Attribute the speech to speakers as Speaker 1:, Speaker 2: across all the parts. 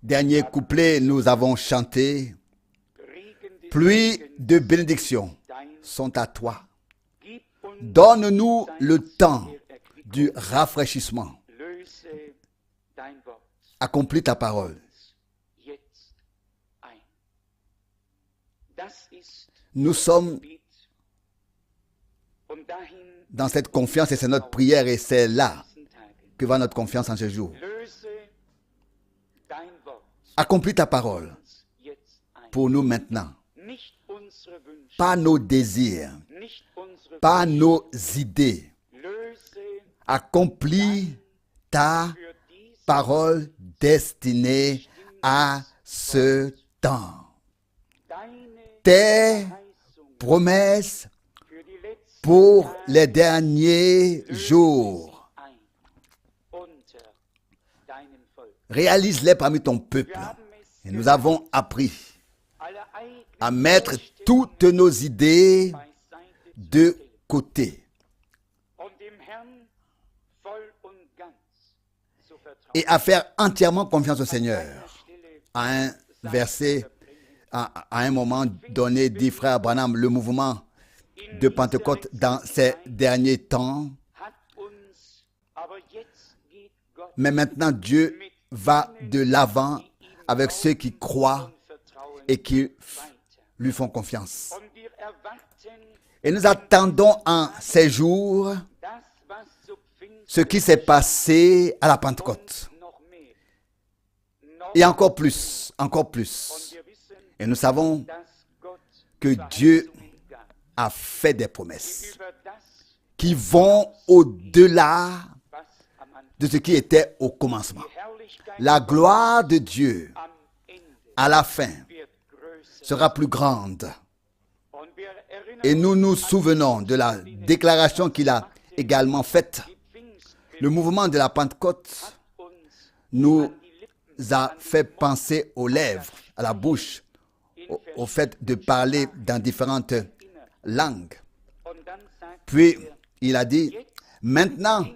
Speaker 1: dernier couplet, nous avons chanté « Pluie de bénédictions sont à toi. Donne-nous le temps du rafraîchissement. Accomplis ta parole. » Nous sommes dans cette confiance et c'est notre prière et c'est là que va notre confiance en ce jour. Accomplis ta parole pour nous maintenant. Pas nos désirs, pas nos idées. Accomplis ta parole destinée à ce temps. Tes promesses pour les derniers jours. Réalise-les parmi ton peuple. Et nous avons appris à mettre toutes nos idées de côté et à faire entièrement confiance au Seigneur. À un verset, à un moment donné, dit frère Branham, le mouvement de Pentecôte dans ces derniers temps. Mais maintenant, Dieu va de l'avant avec ceux qui croient et qui lui font confiance. Et nous attendons en ces jours ce qui s'est passé à la Pentecôte. Et encore plus, encore plus. Et nous savons que Dieu a fait des promesses qui vont au-delà de ce qui était au commencement. La gloire de Dieu à la fin sera plus grande. Et nous nous souvenons de la déclaration qu'il a également faite. Le mouvement de la Pentecôte nous a fait penser aux lèvres, à la bouche, au fait de parler dans différentes langues. Puis, il a dit, maintenant,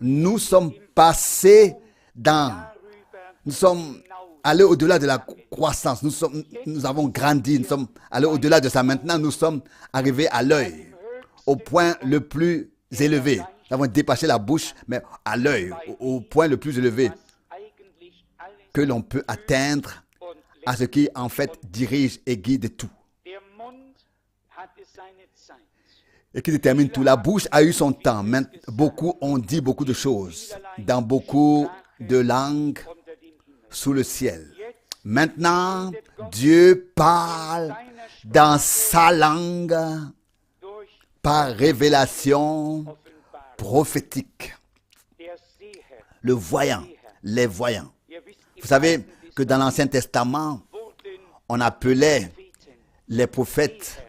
Speaker 1: nous sommes passés nous sommes allés au-delà de la croissance, nous avons grandi, nous sommes allés au-delà de ça. Maintenant, nous sommes arrivés à l'œil, au point le plus élevé. Nous avons dépassé la bouche, mais à l'œil, au point le plus élevé que l'on peut atteindre à ce qui, en fait, dirige et guide tout. Et qui détermine tout. La bouche a eu son temps. Beaucoup ont dit beaucoup de choses dans beaucoup de langues sous le ciel. Maintenant, Dieu parle dans sa langue par révélation prophétique. Le voyant, les voyants. Vous savez que dans l'Ancien Testament, on appelait les prophètes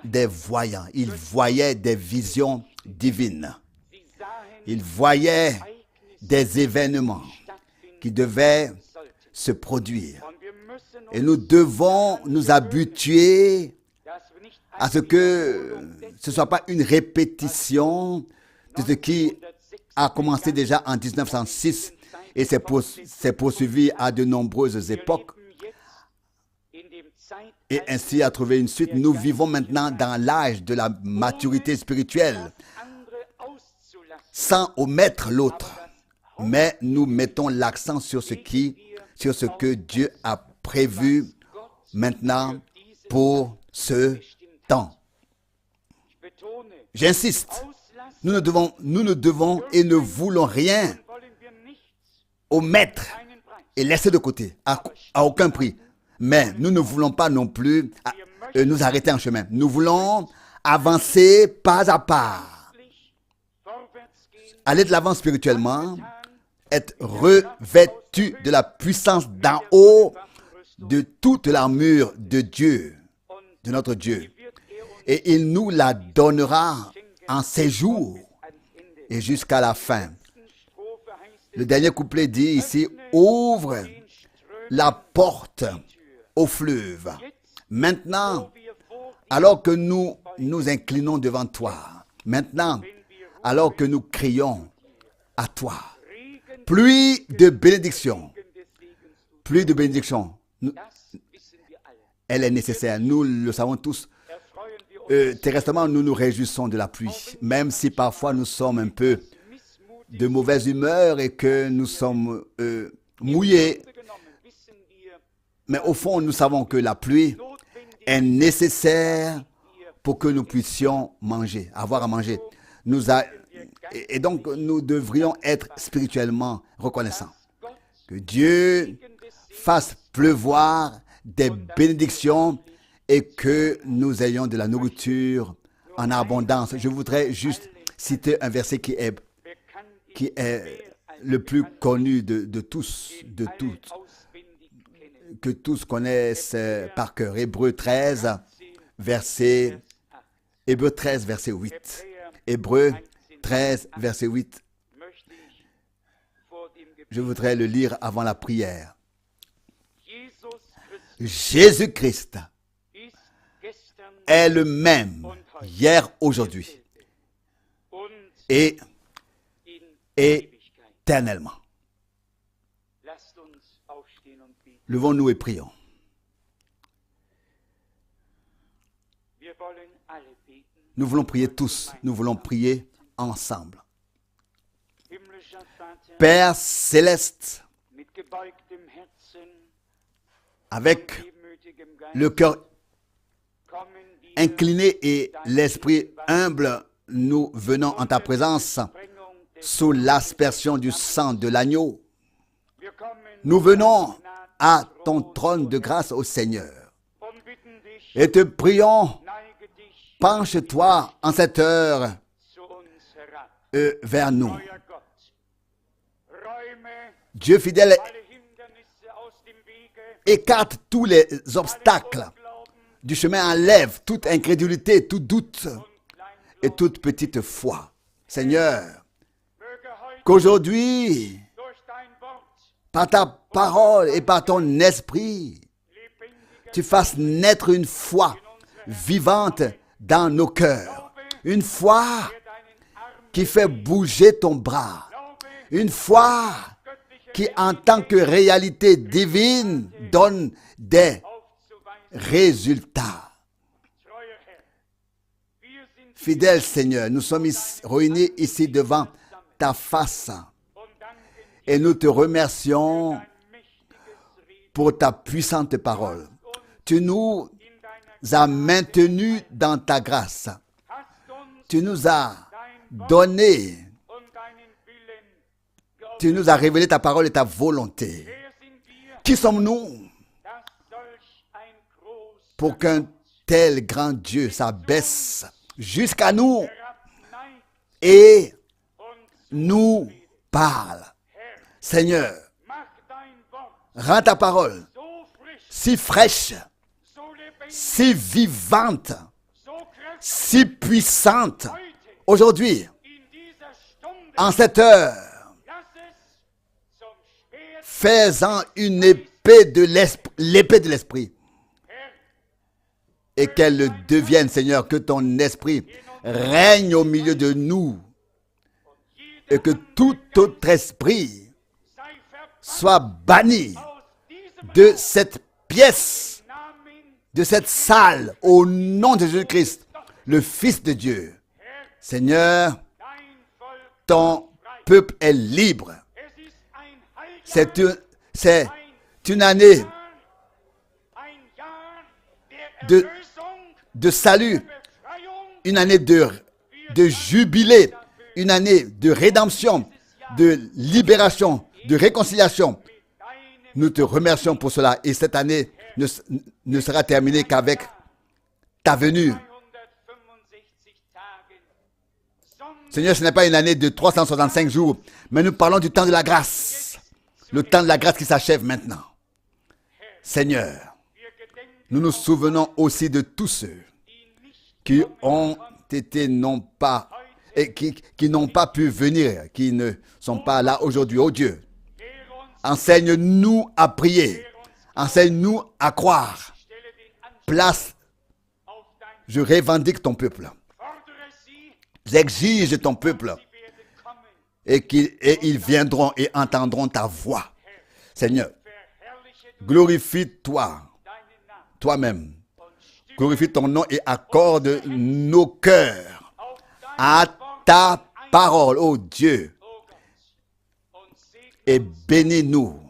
Speaker 1: des voyants. Ils voyaient des visions divines. Ils voyaient des événements qui devaient se produire. Et nous devons nous habituer à ce que ce ne soit pas une répétition de ce qui a commencé déjà en 1906 et s'est poursuivi à de nombreuses époques. Et ainsi a trouvé une suite. Nous vivons maintenant dans l'âge de la maturité spirituelle, sans omettre l'autre. Mais nous mettons l'accent sur ce que Dieu a prévu maintenant pour ce temps. J'insiste, nous ne devons et ne voulons rien omettre et laisser de côté à aucun prix. Mais nous ne voulons pas non plus nous arrêter en chemin. Nous voulons avancer pas à pas. Aller de l'avant spirituellement, être revêtu de la puissance d'en haut, de toute l'armure de Dieu, de notre Dieu. Et il nous la donnera en ces jours et jusqu'à la fin. Le dernier couplet dit ici, ouvre la porte au fleuve. Maintenant, alors que nous nous inclinons devant toi, maintenant, alors que nous crions à toi, pluie de bénédiction. Pluie de bénédiction. Elle est nécessaire. Nous le savons tous. Terresтрement, nous nous réjouissons de la pluie. Même si parfois nous sommes un peu de mauvaise humeur et que nous sommes mouillés. Mais au fond, nous savons que la pluie est nécessaire pour que nous puissions manger, avoir à manger. Et donc, nous devrions être spirituellement reconnaissants. Que Dieu fasse pleuvoir des bénédictions et que nous ayons de la nourriture en abondance. Je voudrais juste citer un verset qui est le plus connu de tous, que tous connaissent par cœur. Hébreux 13, verset 8. Hébreux 13, verset 8. Je voudrais le lire avant la prière. Jésus-Christ est le même hier, aujourd'hui et éternellement. Levons-nous et prions. Nous voulons prier tous, nous voulons prier ensemble. Père céleste, avec le cœur incliné et l'esprit humble, nous venons en ta présence sous l'aspersion du sang de l'agneau. Nous venons à ton trône de grâce, ô Seigneur, et te prions, penche-toi en cette heure vers nous. Dieu fidèle, écarte tous les obstacles du chemin, enlève toute incrédulité, tout doute et toute petite foi. Seigneur, qu'aujourd'hui, par ta parole et par ton esprit, tu fasses naître une foi vivante dans nos cœurs. Une foi qui fait bouger ton bras. Une foi qui, en tant que réalité divine, donne des résultats. Fidèle Seigneur, nous sommes réunis ici devant ta face et nous te remercions pour ta puissante parole. Tu nous as maintenus dans ta grâce. Tu nous as donné, tu nous as révélé ta parole et ta volonté. Qui sommes-nous pour qu'un tel grand Dieu s'abaisse jusqu'à nous et nous parle? Seigneur, rends ta parole si fraîche, si vivante, si puissante aujourd'hui, en cette heure. Fais-en une épée de l'esprit. Et qu'elle devienne, Seigneur, que ton esprit règne au milieu de nous. Et que tout autre esprit soit banni de cette pièce, de cette salle, au nom de Jésus-Christ, le Fils de Dieu. Seigneur, ton peuple est libre. C'est une année de salut, une année de jubilé, une année de rédemption, de libération, de réconciliation. Nous te remercions pour cela et cette année ne sera terminée qu'avec ta venue. Seigneur, ce n'est pas une année de 365 jours, mais nous parlons du temps de la grâce. Le temps de la grâce qui s'achève maintenant. Seigneur, nous nous souvenons aussi de tous ceux qui ont été qui n'ont pas pu venir, qui ne sont pas là aujourd'hui. Oh Dieu, enseigne-nous à prier, enseigne-nous à croire. Je revendique ton peuple. J'exige ton peuple. et ils viendront et entendront ta voix. Seigneur, glorifie-toi, toi-même. Glorifie ton nom et accorde nos cœurs à ta parole, ô Dieu. Et bénis-nous,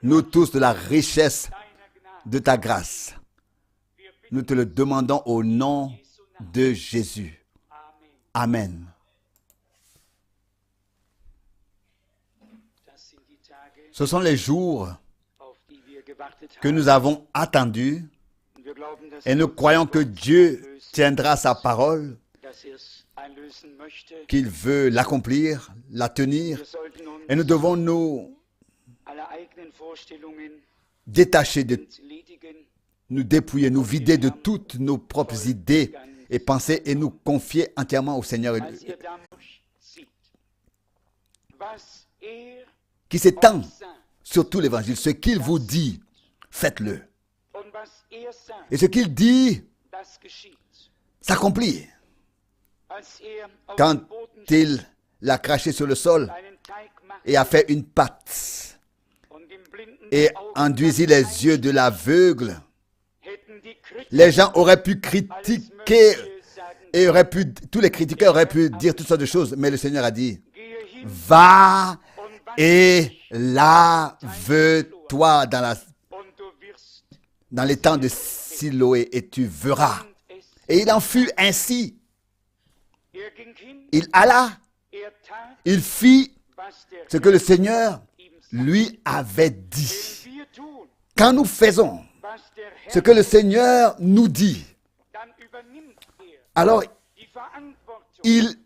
Speaker 1: nous tous, de la richesse de ta grâce. Nous te le demandons au nom de Jésus. Amen. Ce sont les jours que nous avons attendus et nous croyons que Dieu tiendra sa parole, qu'il veut l'accomplir, la tenir. Et nous devons nous détacher, nous dépouiller, nous vider de toutes nos propres idées et pensées et nous confier entièrement au Seigneur qui s'étend sur tout l'évangile. Ce qu'il vous dit, faites-le. Et ce qu'il dit s'accomplit. Quand il l'a craché sur le sol et a fait une pâte et enduisit les yeux de l'aveugle, les gens auraient pu critiquer et tous les critiqueurs auraient pu dire toutes sortes de choses, mais le Seigneur a dit, va et lave-toi dans les temps de Siloé et tu verras. Et il en fut ainsi. Il alla, il fit ce que le Seigneur lui avait dit. Quand nous faisons ce que le Seigneur nous dit, alors il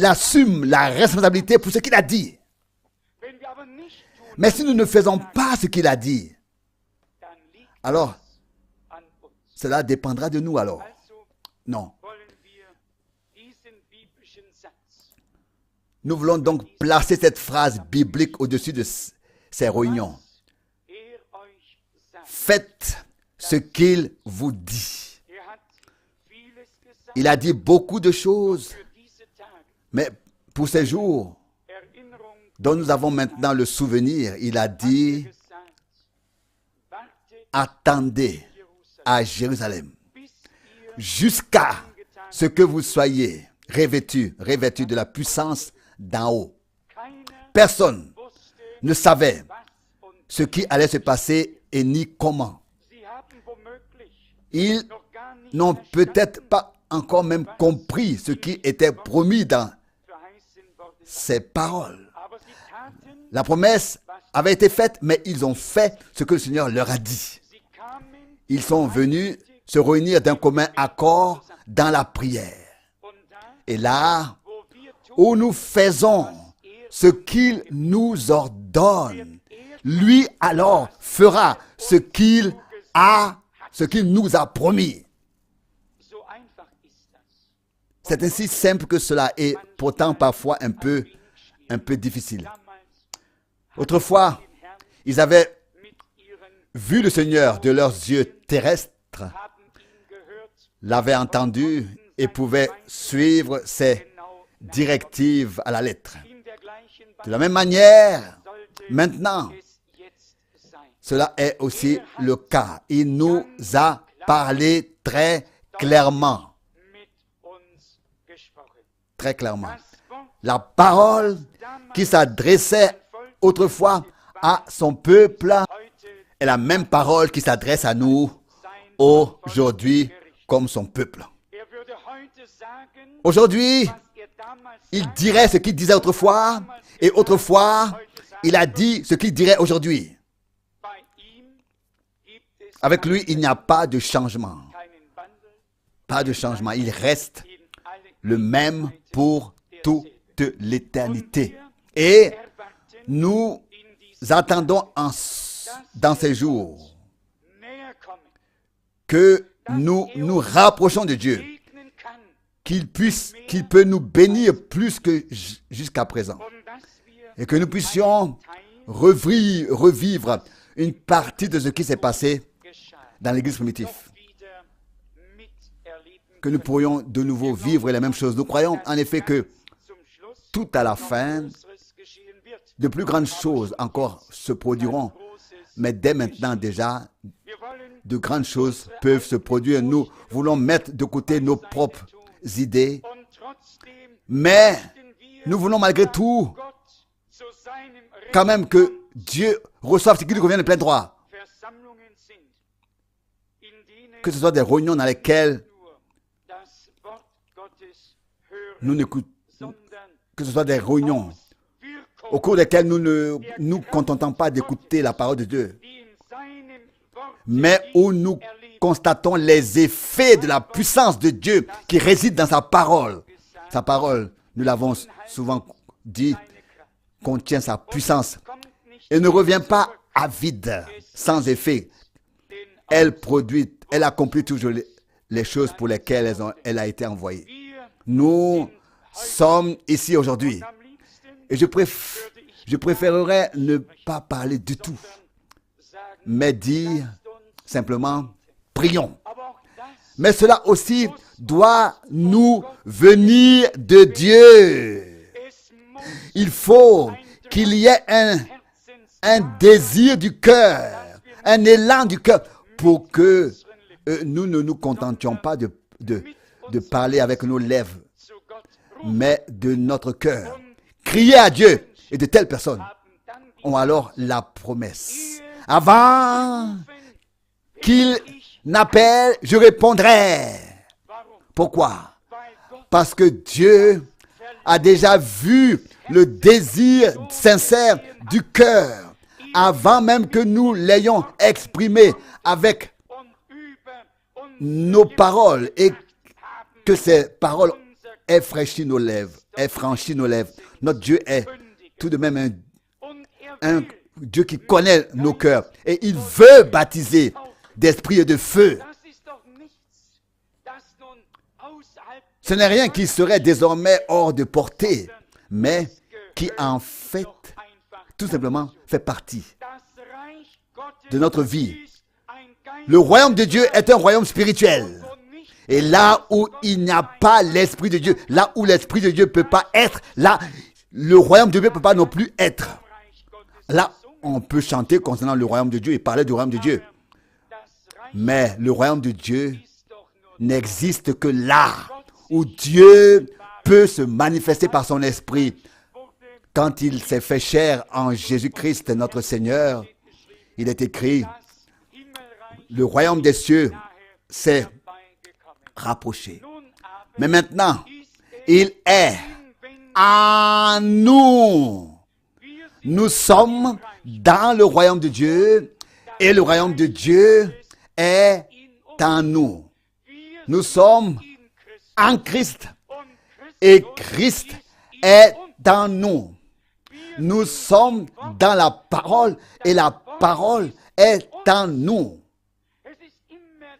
Speaker 1: assume la responsabilité pour ce qu'il a dit. Mais si nous ne faisons pas ce qu'il a dit, alors cela dépendra de nous alors. Non. Nous voulons donc placer cette phrase biblique au-dessus de ces réunions. Faites ce qu'il vous dit. Il a dit beaucoup de choses, mais pour ces jours dont nous avons maintenant le souvenir, il a dit, attendez à Jérusalem jusqu'à ce que vous soyez revêtus de la puissance d'en haut. Personne ne savait ce qui allait se passer et ni comment. Ils n'ont peut-être pas encore même compris ce qui était promis dans ces paroles. La promesse avait été faite, mais ils ont fait ce que le Seigneur leur a dit. Ils sont venus se réunir d'un commun accord dans la prière. Et là, où nous faisons ce qu'il nous ordonne, lui alors fera ce qu'il nous a promis. C'est ainsi simple que cela est, pourtant parfois un peu difficile. Autrefois, ils avaient vu le Seigneur de leurs yeux terrestres, l'avaient entendu et pouvaient suivre ses directives à la lettre. De la même manière, maintenant, cela est aussi le cas. Il nous a parlé très clairement. Très clairement. La parole qui s'adressait autrefois à son peuple est la même parole qui s'adresse à nous aujourd'hui comme son peuple. Aujourd'hui, il dirait ce qu'il disait autrefois, et autrefois, il a dit ce qu'il dirait aujourd'hui. Avec lui, il n'y a pas de changement. Pas de changement. Il reste le même pour toute l'éternité. Et nous attendons dans ces jours que nous nous rapprochons de Dieu, qu'il peut nous bénir plus que jusqu'à présent, et que nous puissions revivre une partie de ce qui s'est passé dans l'Église primitive, que nous pourrions de nouveau vivre les mêmes choses. Nous croyons en effet que tout à la fin, de plus grandes choses encore se produiront. Mais dès maintenant déjà, de grandes choses peuvent se produire. Nous voulons mettre de côté nos propres idées, mais nous voulons malgré tout quand même que Dieu reçoive ce qui lui convient de plein droit. Que ce soit des réunions dans lesquelles nous n'écoutons, que ce soit des réunions au cours desquelles nous ne nous contentons pas d'écouter la parole de Dieu, mais où nous constatons les effets de la puissance de Dieu qui réside dans sa parole. Sa parole, nous l'avons souvent dit, contient sa puissance et ne revient pas à vide, sans effet. Elle accomplit toujours les choses pour lesquelles elle a été envoyée. Nous sommes ici aujourd'hui et je préférerais ne pas parler du tout, mais dire simplement prions. Mais cela aussi doit nous venir de Dieu. Il faut qu'il y ait un désir du cœur, un élan du cœur, pour que nous ne nous contentions pas de parler avec nos lèvres, mais de notre cœur. Crier à Dieu, et de telles personnes ont alors la promesse. Avant qu'il n'appelle, je répondrai. Pourquoi? Parce que Dieu a déjà vu le désir sincère du cœur avant même que nous l'ayons exprimé avec nos paroles et que ces paroles aient franchi nos lèvres, Notre Dieu est tout de même un Dieu qui connaît nos cœurs et il veut baptiser d'esprit et de feu. Ce n'est rien qui serait désormais hors de portée, mais qui en fait, tout simplement, fait partie de notre vie. Le royaume de Dieu est un royaume spirituel. Et là où il n'y a pas l'Esprit de Dieu, là où l'Esprit de Dieu ne peut pas être, là, le royaume de Dieu ne peut pas non plus être. Là, on peut chanter concernant le royaume de Dieu et parler du royaume de Dieu. Mais le royaume de Dieu n'existe que là où Dieu peut se manifester par son esprit. Quand il s'est fait chair en Jésus-Christ, notre Seigneur, il est écrit, le royaume des cieux s'est rapproché. Mais maintenant, il est en nous. Nous sommes dans le royaume de Dieu et le royaume de Dieu est en nous. Nous sommes en Christ et Christ est en nous. Nous sommes dans la parole et la parole est en nous.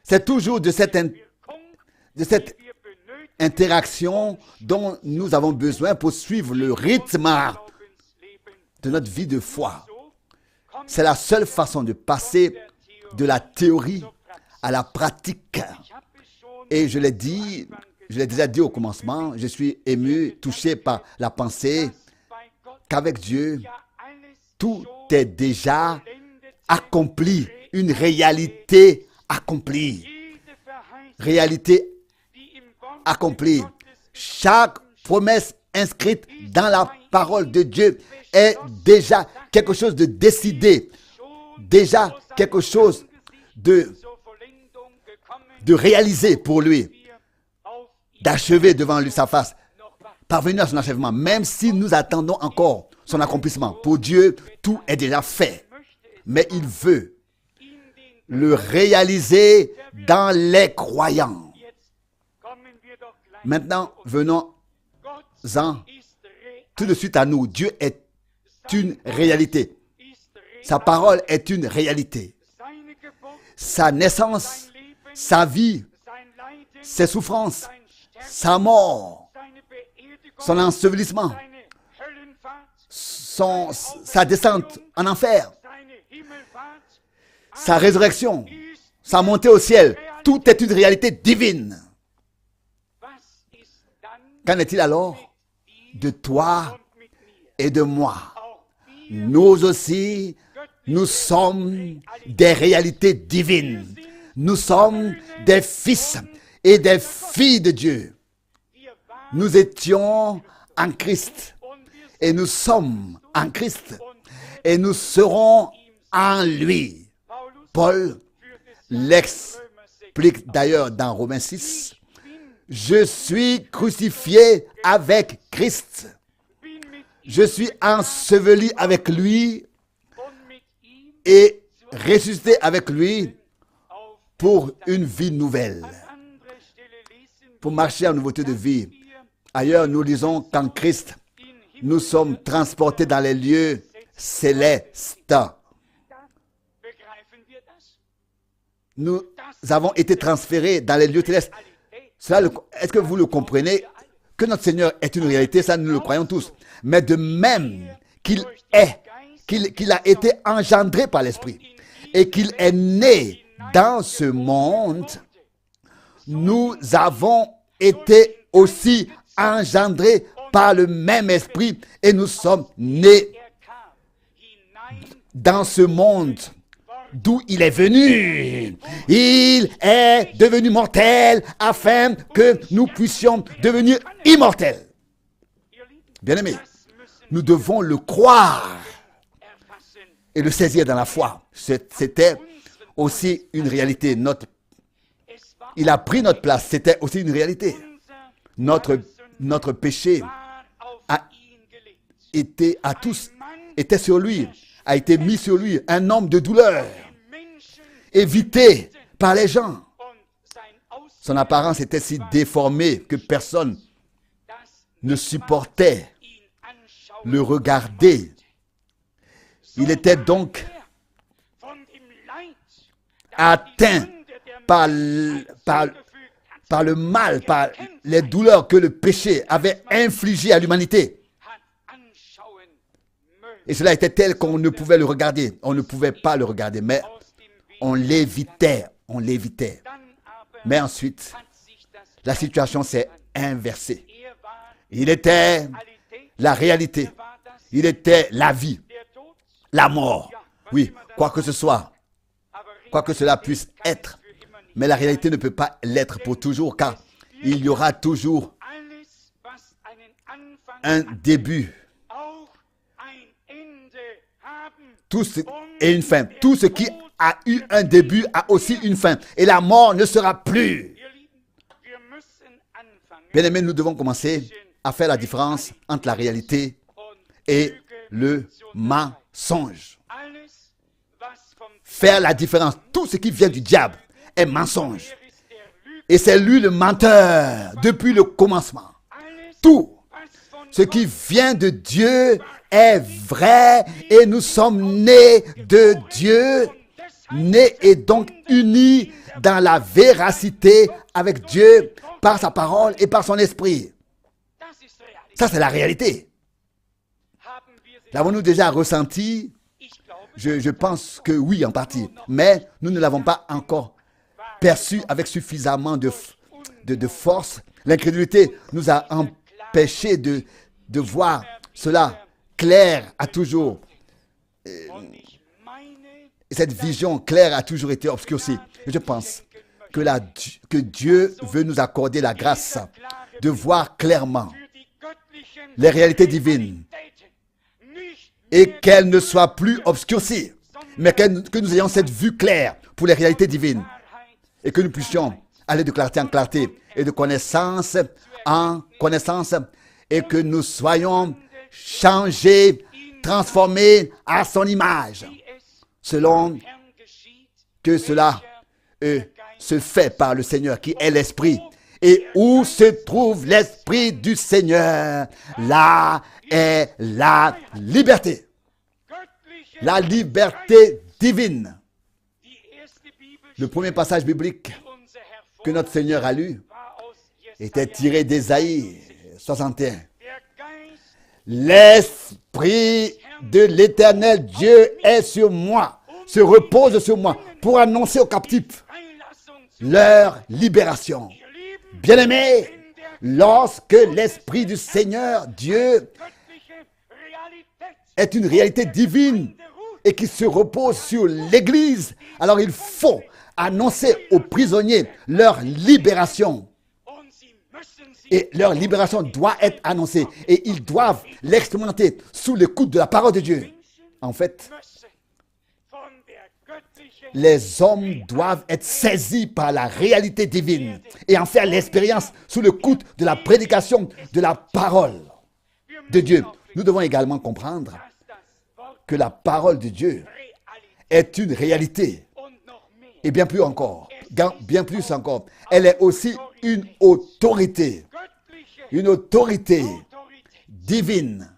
Speaker 1: C'est toujours de cette interaction dont nous avons besoin pour suivre le rythme de notre vie de foi. C'est la seule façon de passer de la théorie à la pratique. Et je l'ai déjà dit au commencement, je suis ému, touché par la pensée qu'avec Dieu, tout est déjà accompli, une réalité accomplie. Réalité accomplie. Chaque promesse inscrite dans la parole de Dieu est déjà quelque chose de décidé, déjà quelque chose de réalisé pour lui, d'achever devant lui sa face, parvenir à son achèvement, même si nous attendons encore son accomplissement. Pour Dieu, tout est déjà fait, mais il veut le réaliser dans les croyants. Maintenant, venons-en tout de suite à nous. Dieu est une réalité. Sa parole est une réalité. Sa naissance, sa vie, ses souffrances, sa mort, son ensevelissement, sa descente en enfer, sa résurrection, sa montée au ciel, tout est une réalité divine. Qu'en est-il alors de toi et de moi. Nous aussi, nous sommes des réalités divines. Nous sommes des fils et des filles de Dieu. Nous étions en Christ et nous sommes en Christ et nous serons en lui. Paul l'explique d'ailleurs dans Romains 6. Je suis crucifié avec Christ. Je suis enseveli avec lui et ressuscité avec lui pour une vie nouvelle, pour marcher en nouveauté de vie. Ailleurs, nous lisons qu'en Christ, nous sommes transportés dans les lieux célestes. Nous avons été transférés dans les lieux célestes. Est-ce que vous le comprenez? Que notre Seigneur est une réalité, ça nous le croyons tous. Mais de même qu'il a été engendré par l'Esprit et qu'il est né dans ce monde, nous avons été aussi engendrés par le même Esprit et nous sommes nés dans ce monde d'où il est venu. Il est devenu mortel afin que nous puissions devenir immortels. Bien-aimés, nous devons le croire et le saisir dans la foi. C'était aussi une réalité. Il a pris notre place. C'était aussi une réalité. Notre péché était sur lui, a été mis sur lui, un homme de douleur, évité par les gens. Son apparence était si déformée que personne ne supportait le regarder. Il était donc atteint par le mal, par les douleurs que le péché avait infligées à l'humanité. Et cela était tel qu'on ne pouvait le regarder. On ne pouvait pas le regarder, mais on l'évitait. Mais ensuite, la situation s'est inversée. Il était la réalité. Il était la vie, la mort. Oui, quoi que ce soit, quoi que cela puisse être. Mais la réalité ne peut pas l'être pour toujours, car il y aura toujours un début. Et une fin. Tout ce qui a eu un début a aussi une fin. Et la mort ne sera plus. Bien-aimés, nous devons commencer à faire la différence entre la réalité et le mensonge. Faire la différence. Tout ce qui vient du diable est mensonge. Et c'est lui le menteur depuis le commencement. Tout ce qui vient de Dieu est vrai et nous sommes nés de Dieu, nés et donc unis dans la véracité avec Dieu par sa parole et par son esprit. Ça, c'est la réalité. L'avons-nous déjà ressenti? Je pense que oui, en partie. Mais nous ne l'avons pas encore perçu avec suffisamment de force. L'incrédulité nous a empêchés de voir cela clair a toujours. Cette vision claire a toujours été obscurcie. Et je pense que Dieu veut nous accorder la grâce de voir clairement les réalités divines et qu'elles ne soient plus obscurcies, mais que nous ayons cette vue claire pour les réalités divines et que nous puissions aller de clarté en clarté et de connaissance en connaissance et que nous soyons changés, transformés à son image, selon que cela se fait par le Seigneur qui est l'Esprit. Et où se trouve l'Esprit du Seigneur, là est la liberté. La liberté divine. Le premier passage biblique que notre Seigneur a lu était tiré d'Ésaïe 61. L'Esprit de l'Éternel Dieu est sur moi, se repose sur moi pour annoncer aux captifs leur libération. Bien-aimés, lorsque l'Esprit du Seigneur, Dieu, est une réalité divine et qui se repose sur l'Église, alors il faut annoncer aux prisonniers leur libération. Et leur libération doit être annoncée. Et ils doivent l'expérimenter sous l'écoute de la parole de Dieu. En fait, les hommes doivent être saisis par la réalité divine et en faire l'expérience sous l'écoute de la prédication de la parole de Dieu. Nous devons également comprendre que la parole de Dieu est une réalité. Et bien plus encore, elle est aussi une autorité divine.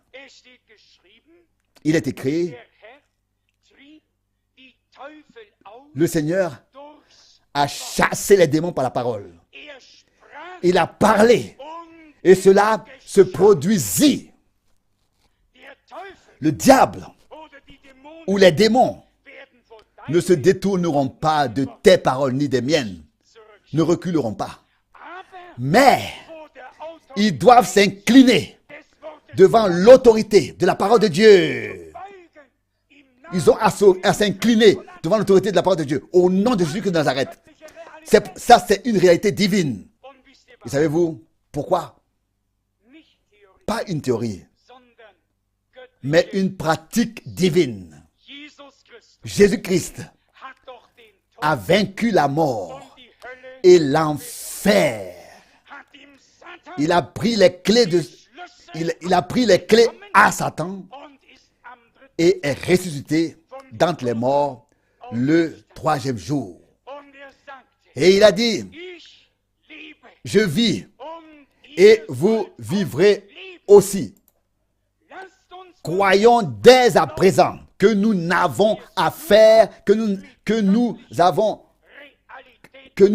Speaker 1: Il est écrit, le Seigneur a chassé les démons par la parole. Il a parlé et cela se produisit. Le diable ou les démons ne se détourneront pas de tes paroles ni des miennes, ne reculeront pas. Mais ils doivent s'incliner devant l'autorité de la parole de Dieu. Ils ont à s'incliner devant l'autorité de la parole de Dieu au nom de Jésus de Nazareth. Ça, c'est une réalité divine. Et savez-vous pourquoi? Pas une théorie, mais une pratique divine. Jésus-Christ a vaincu la mort et l'enfer. Il a pris les clés à Satan et est ressuscité d'entre les morts le 3e jour. Et il a dit, je vis et vous vivrez aussi. Croyons dès à présent que nous n'avons affaire, que nous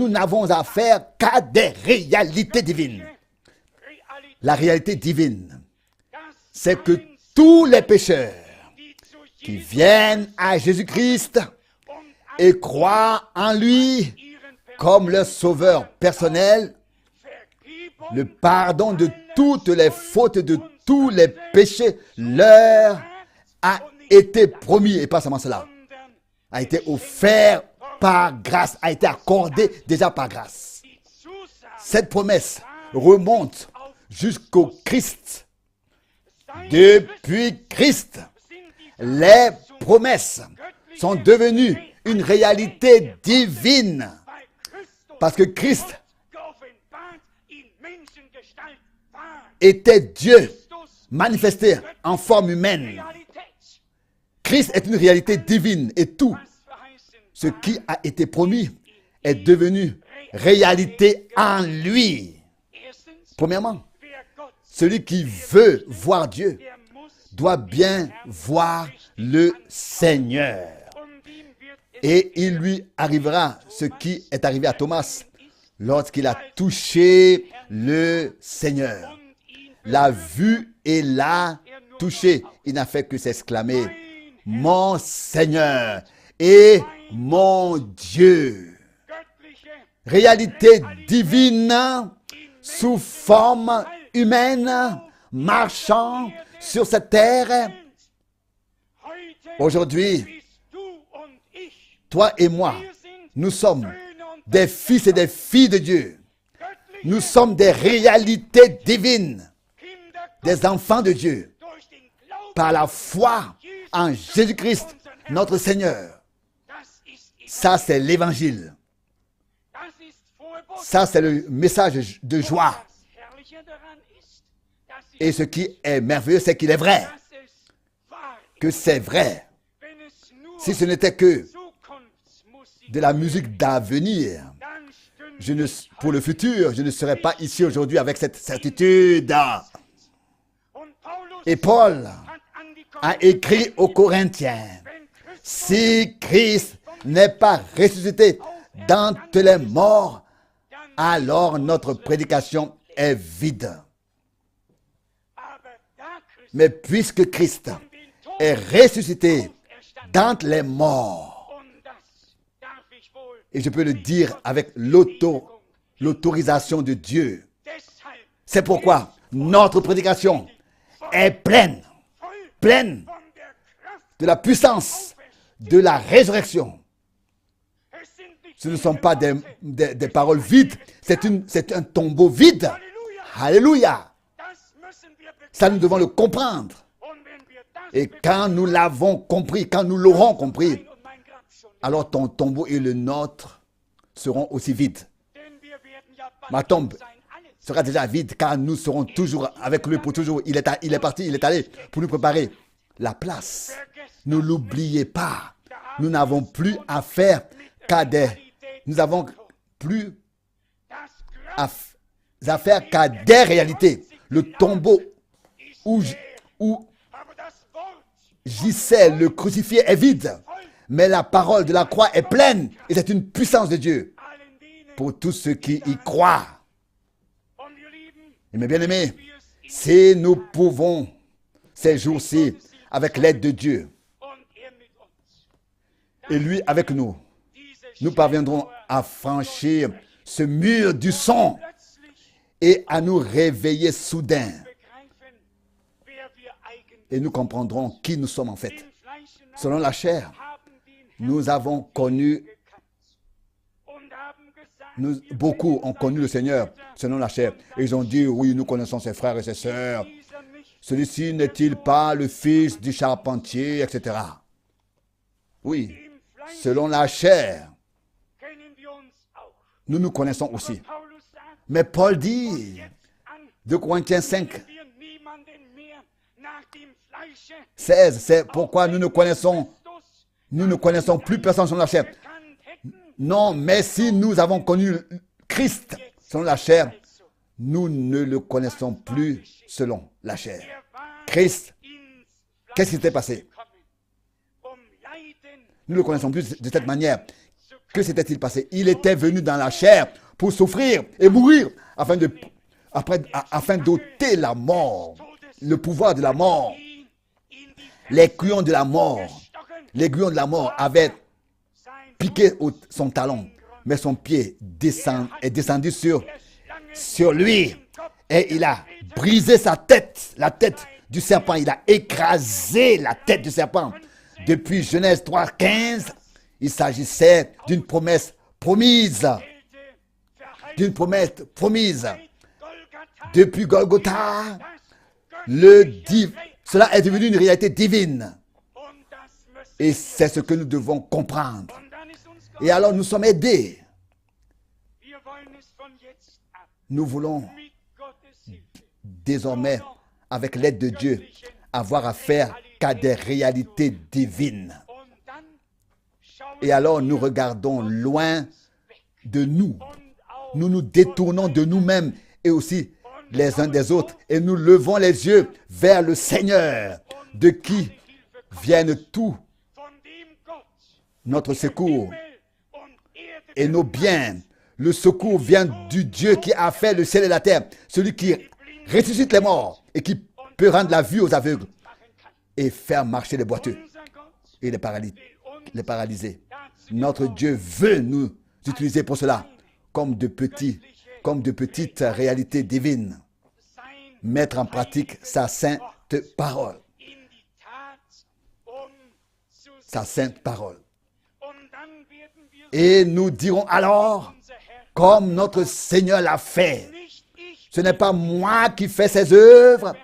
Speaker 1: n'avons affaire qu'à des réalités divines. La réalité divine, c'est que tous les pécheurs qui viennent à Jésus-Christ et croient en lui comme leur sauveur personnel, le pardon de toutes les fautes, de tous les péchés leur a été promis, et pas seulement cela, a été offert par grâce, a été accordé déjà par grâce. Cette promesse remonte jusqu'au Christ. Depuis Christ, les promesses sont devenues une réalité divine. Parce que Christ était Dieu manifesté en forme humaine. Christ est une réalité divine et tout ce qui a été promis est devenu réalité en lui. Premièrement, celui qui veut voir Dieu doit bien voir le Seigneur. Et il lui arrivera ce qui est arrivé à Thomas lorsqu'il a touché le Seigneur. L'a vu et l'a touché. Il n'a fait que s'exclamer, mon Seigneur et mon Dieu. Réalité divine sous forme humaine, marchant sur cette terre. Aujourd'hui, toi et moi, nous sommes des fils et des filles de Dieu. Nous sommes des réalités divines, des enfants de Dieu, par la foi en Jésus-Christ, notre Seigneur. Ça, c'est l'évangile. Ça, c'est le message de joie. Et ce qui est merveilleux, c'est qu'il est vrai. Que c'est vrai. Si ce n'était que de la musique d'avenir, pour le futur, je ne serais pas ici aujourd'hui avec cette certitude. Et Paul a écrit aux Corinthiens, si Christ n'est pas ressuscité d'entre les morts, alors notre prédication est vide. Mais puisque Christ est ressuscité d'entre les morts, et je peux le dire avec l'autorisation de Dieu, C'est pourquoi notre prédication est pleine de la puissance de la résurrection. Ce ne sont pas des paroles vides, c'est un tombeau vide. Alléluia. Ça, nous devons le comprendre. Et quand nous l'avons compris, quand nous l'aurons compris, alors ton tombeau et le nôtre seront aussi vides. Ma tombe sera déjà vide, car nous serons toujours avec lui pour toujours. Il est parti, il est allé pour nous préparer la place. Ne l'oubliez pas. Nous n'avons plus affaire qu'à des... Nous n'avons plus affaire qu'à des réalités. Le tombeau où gisait le crucifié est vide, mais la parole de la croix est pleine et c'est une puissance de Dieu pour tous ceux qui y croient. Et mes bien-aimés, si nous pouvons ces jours-ci, avec l'aide de Dieu, et lui avec nous, nous parviendrons à franchir ce mur du son et à nous réveiller soudain. Et nous comprendrons qui nous sommes en fait. Selon la chair, nous avons connu, beaucoup ont connu le Seigneur selon la chair. Et ils ont dit, oui, nous connaissons ses frères et ses sœurs. Celui-ci n'est-il pas le fils du charpentier, etc. Oui, selon la chair, nous nous connaissons aussi. Mais Paul dit, 2 Corinthiens 5, 16, c'est pourquoi nous ne connaissons plus personne selon la chair. Non, mais si nous avons connu Christ selon la chair, nous ne le connaissons plus selon la chair. Christ, qu'est-ce qui s'était passé? Nous ne le connaissons plus de cette manière. Que s'était-il passé? Il était venu dans la chair pour souffrir et mourir afin d'ôter la mort, le pouvoir de la mort. L'aiguillon de la mort avait piqué son talon, mais son pied est descendu sur lui et il a brisé sa tête, la tête du serpent. Il a écrasé la tête du serpent. Depuis Genèse 3:15, il s'agissait d'une promesse promise. Depuis Golgotha, cela est devenu une réalité divine. Et c'est ce que nous devons comprendre. Et alors nous sommes aidés. Nous voulons désormais, avec l'aide de Dieu, avoir affaire qu'à des réalités divines. Et alors nous regardons loin de nous. Nous nous détournons de nous-mêmes et aussi les uns des autres. Et nous levons les yeux vers le Seigneur, de qui viennent tout notre secours et nos biens. Le secours vient du Dieu qui a fait le ciel et la terre, celui qui ressuscite les morts et qui peut rendre la vue aux aveugles et faire marcher les boiteux et les paralysés. Notre Dieu veut nous utiliser pour cela, comme de petites réalités divines. Mettre en pratique sa sainte parole. Sa sainte parole. Et nous dirons alors, comme notre Seigneur l'a fait, ce n'est pas moi qui fais ses œuvres,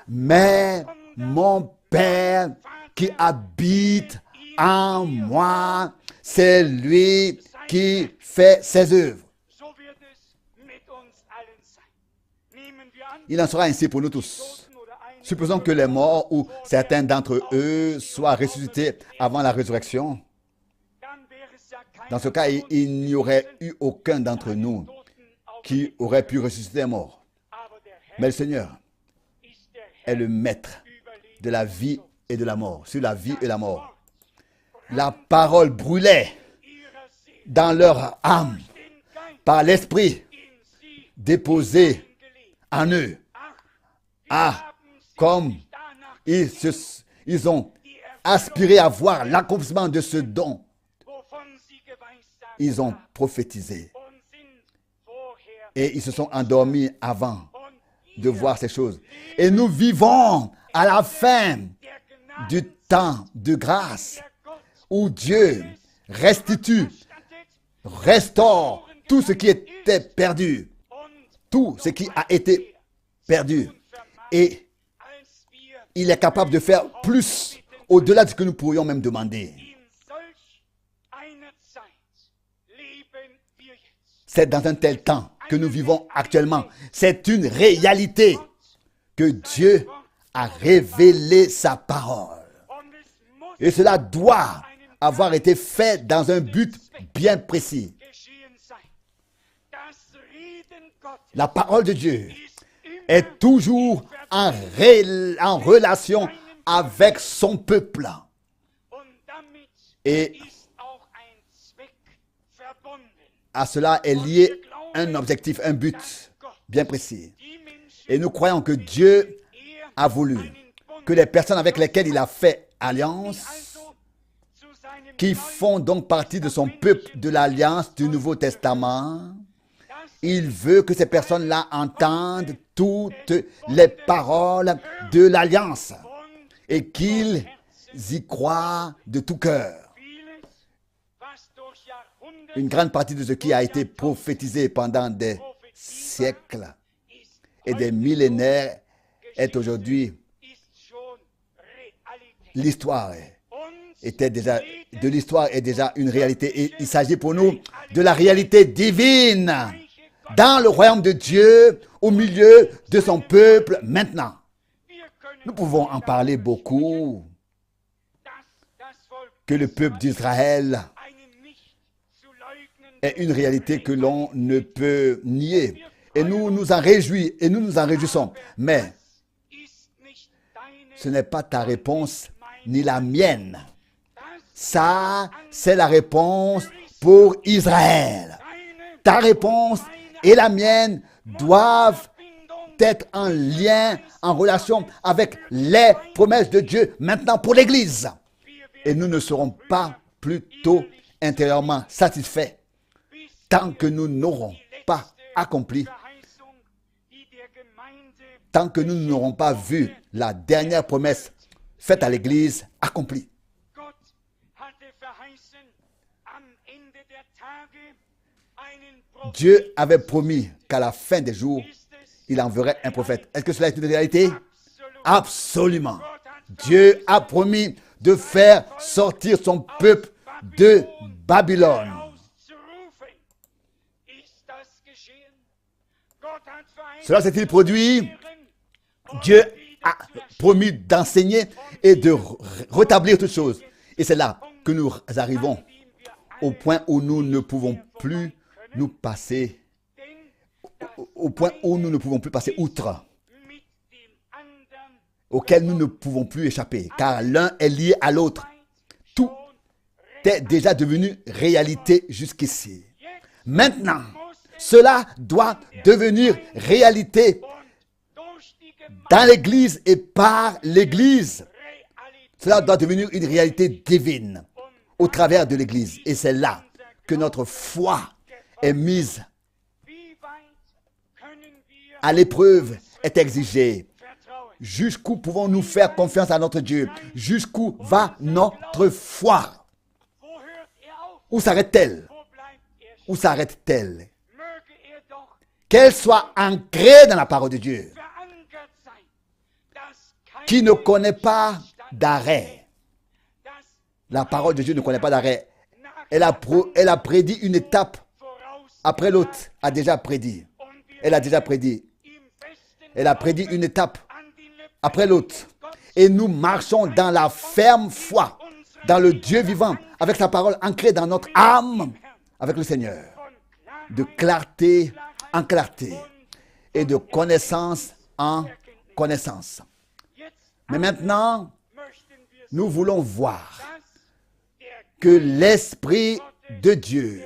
Speaker 1: mais mon Père qui habite en moi, c'est lui qui fait ses œuvres. Il en sera ainsi pour nous tous. Supposons que les morts ou certains d'entre eux soient ressuscités avant la résurrection. Dans ce cas, il n'y aurait eu aucun d'entre nous qui aurait pu ressusciter un mort. Mais le Seigneur est le maître de la vie et de la mort, sur la vie et la mort. La parole brûlait dans leur âme par l'esprit déposé en eux. Ah, comme ils ont aspiré à voir l'accomplissement de ce don. Ils ont prophétisé et ils se sont endormis avant. de voir ces choses. Et nous vivons à la fin du temps de grâce où Dieu restitue, restaure tout ce qui était perdu. Tout ce qui a été perdu. Et il est capable de faire plus au-delà de ce que nous pourrions même demander. C'est dans un tel temps que nous vivons actuellement. C'est une réalité que Dieu a révélé sa parole. Et cela doit avoir été fait dans un but bien précis. La parole de Dieu est toujours en relation avec son peuple. Et à cela est lié un objectif, un but bien précis. Et nous croyons que Dieu a voulu que les personnes avec lesquelles il a fait alliance, qui font donc partie de son peuple de l'alliance du Nouveau Testament, il veut que ces personnes-là entendent toutes les paroles de l'alliance et qu'ils y croient de tout cœur. Une grande partie de ce qui a été prophétisé pendant des siècles et des millénaires est aujourd'hui l'histoire. De l'histoire est déjà une réalité. Et il s'agit pour nous de la réalité divine dans le royaume de Dieu, au milieu de son peuple maintenant. Nous pouvons en parler beaucoup, que le peuple d'Israël est une réalité que l'on ne peut nier. Et nous nous en réjouissons. Mais ce n'est pas ta réponse ni la mienne. Ça, c'est la réponse pour Israël. Ta réponse et la mienne doivent être en lien, en relation avec les promesses de Dieu maintenant pour l'Église. Et nous ne serons pas plutôt intérieurement satisfaits tant que nous n'aurons pas accompli, tant que nous n'aurons pas vu la dernière promesse faite à l'Église accomplie. Dieu avait promis qu'à la fin des jours, il enverrait un prophète. Est-ce que cela est une réalité? Absolument. Dieu a promis de faire sortir son peuple de Babylone. Cela s'est-il produit? Dieu a promis d'enseigner et de rétablir toutes choses. Et c'est là que nous arrivons au point où nous ne pouvons plus nous passer, outre, auquel nous ne pouvons plus échapper, car l'un est lié à l'autre. Tout est déjà devenu réalité jusqu'ici. Maintenant, cela doit devenir réalité dans l'Église et par l'Église. Cela doit devenir une réalité divine au travers de l'Église. Et c'est là que notre foi est mise à l'épreuve, est exigée. Jusqu'où pouvons-nous faire confiance à notre Dieu? Jusqu'où va notre foi? Où s'arrête-t-elle? Où s'arrête-t-elle? Qu'elle soit ancrée dans la parole de Dieu, qui ne connaît pas d'arrêt. La parole de Dieu ne connaît pas d'arrêt. Elle a prédit une étape après l'autre, a déjà prédit. Elle a déjà prédit. Elle a prédit une étape après l'autre. Et nous marchons dans la ferme foi, dans le Dieu vivant, avec sa parole ancrée dans notre âme, avec le Seigneur. De clarté en clarté et de connaissance en connaissance. Mais maintenant, nous voulons voir que l'Esprit de Dieu,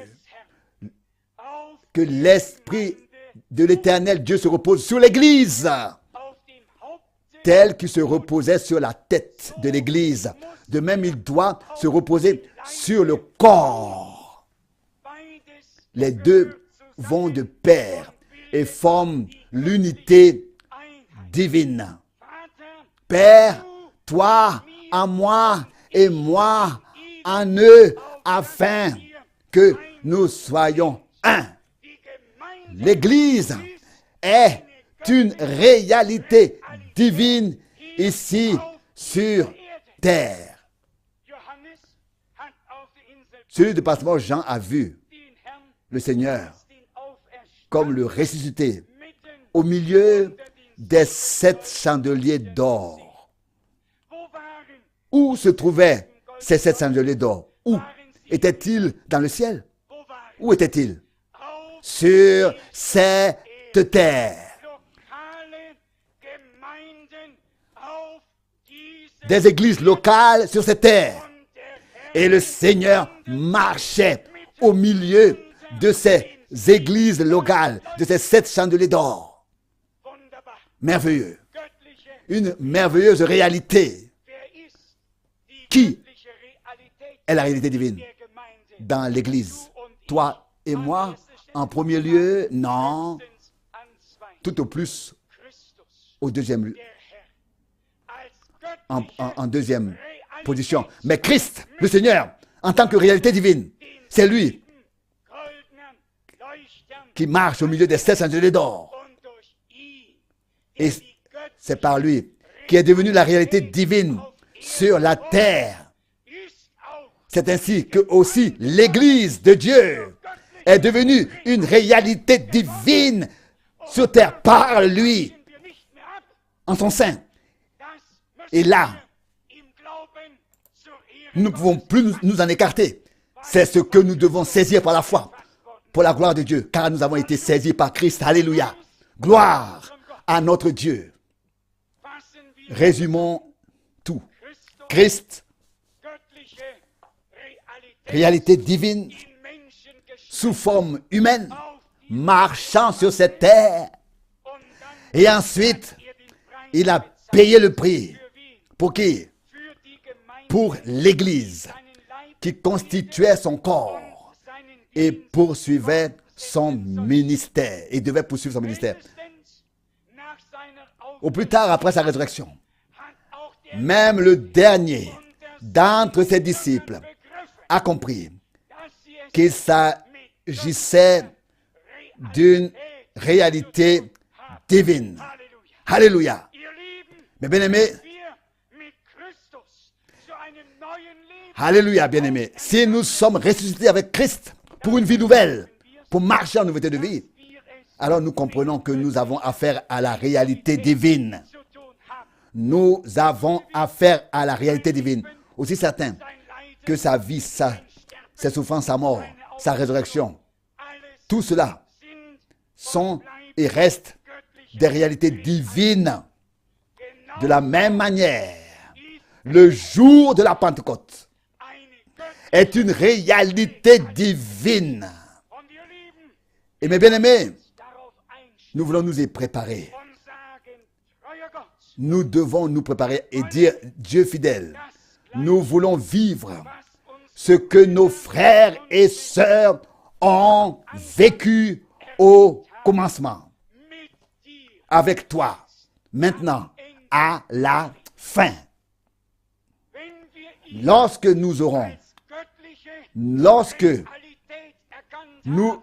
Speaker 1: que l'Esprit de l'Éternel Dieu se repose sur l'Église, tel qu'il se reposait sur la tête de l'Église. De même, il doit se reposer sur le corps. Les deux vont de pair et forment l'unité divine. Père, toi en moi et moi en eux, afin que nous soyons un. L'Église est une réalité divine ici sur terre. Sur le département, Jean a vu le Seigneur comme le ressuscité au milieu des 7 chandeliers d'or. Où se trouvaient ces 7 chandeliers d'or? Où étaient-ils? Dans le ciel? Où étaient-ils? Sur cette terre. Des églises locales sur cette terre. Et le Seigneur marchait au milieu de ces églises locales, de ces 7 chandeliers d'or. Merveilleux. Une merveilleuse réalité. Qui est la réalité divine dans l'Église? Toi et moi, en premier lieu? Non. Tout au plus, au deuxième, en deuxième position. Mais Christ, le Seigneur, en tant que réalité divine, c'est lui qui marche au milieu des 7 chandeliers d'or. Et c'est par lui qui est devenu la réalité divine sur la terre. C'est ainsi que aussi l'Église de Dieu est devenue une réalité divine sur terre par lui, en son sein. Et là, nous ne pouvons plus nous en écarter. C'est ce que nous devons saisir par la foi, pour la gloire de Dieu, car nous avons été saisis par Christ. Alléluia. Gloire à notre Dieu. Résumons tout. Christ, réalité divine, sous forme humaine, marchant sur cette terre. Et ensuite, il a payé le prix. Pour qui? Pour l'Église, qui constituait son corps et poursuivait son ministère. Il devait poursuivre son ministère. Au plus tard, après sa résurrection, même le dernier d'entre ses disciples a compris qu'il s'agissait d'une réalité divine. Alléluia. Mais bien-aimés, alléluia, bien-aimés, si nous sommes ressuscités avec Christ pour une vie nouvelle, pour marcher en nouveauté de vie, alors nous comprenons que nous avons affaire à la réalité divine. Nous avons affaire à la réalité divine. Aussi certain que sa vie, ses souffrances, sa mort, sa résurrection, tout cela sont et restent des réalités divines. De la même manière, le jour de la Pentecôte est une réalité divine. Et mes bien-aimés, nous voulons nous y préparer. Nous devons nous préparer et dire, Dieu fidèle, nous voulons vivre ce que nos frères et sœurs ont vécu au commencement. Avec toi, maintenant, à la fin. Lorsque nous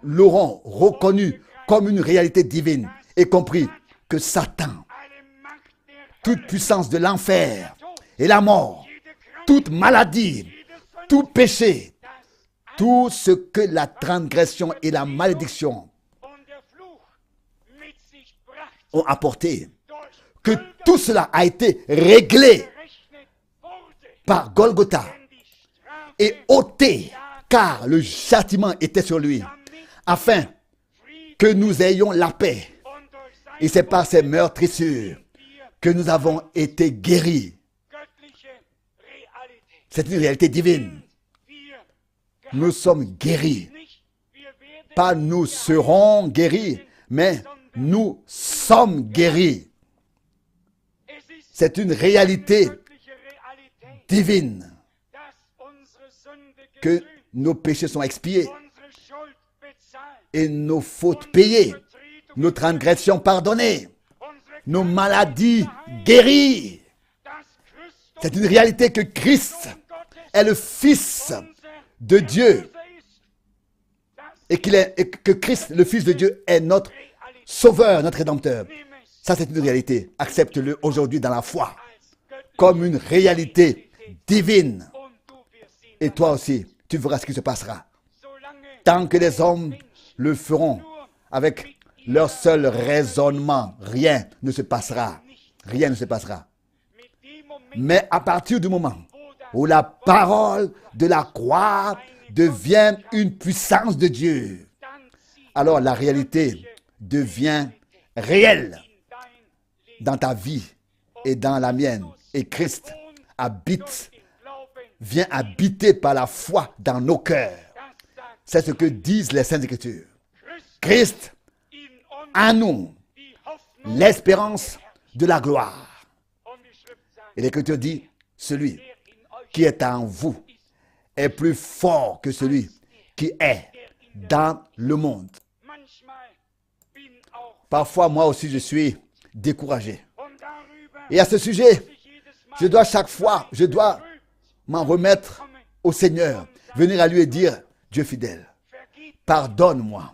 Speaker 1: l'aurons reconnu comme une réalité divine et compris que Satan, toute puissance de l'enfer et la mort, toute maladie, tout péché, tout ce que la transgression et la malédiction ont apporté, que tout cela a été réglé par Golgotha et ôté, car le châtiment était sur lui, afin que nous ayons la paix. Et c'est par ces meurtrissures que nous avons été guéris. C'est une réalité divine. Nous sommes guéris. Pas nous serons guéris, mais nous sommes guéris. C'est une réalité divine que nos péchés sont expiés et nos fautes payées, nos transgressions pardonnées, nos maladies guéries. C'est une réalité que Christ est le Fils de Dieu et que Christ, le Fils de Dieu, est notre Sauveur, notre Rédempteur. Ça, c'est une réalité. Accepte-le aujourd'hui dans la foi comme une réalité divine. Et toi aussi, tu verras ce qui se passera. Tant que les hommes le feront avec leur seul raisonnement, rien ne se passera. Rien ne se passera. Mais à partir du moment où la parole de la croix devient une puissance de Dieu, alors la réalité devient réelle dans ta vie et dans la mienne. Et Christ vient habiter par la foi dans nos cœurs. C'est ce que disent les Saintes Écritures. Christ en nous, l'espérance de la gloire. Et l'Écriture dit, celui qui est en vous est plus fort que celui qui est dans le monde. Parfois, moi aussi, je suis découragé. Et à ce sujet, je dois m'en remettre au Seigneur, venir à lui et dire, Dieu fidèle, pardonne-moi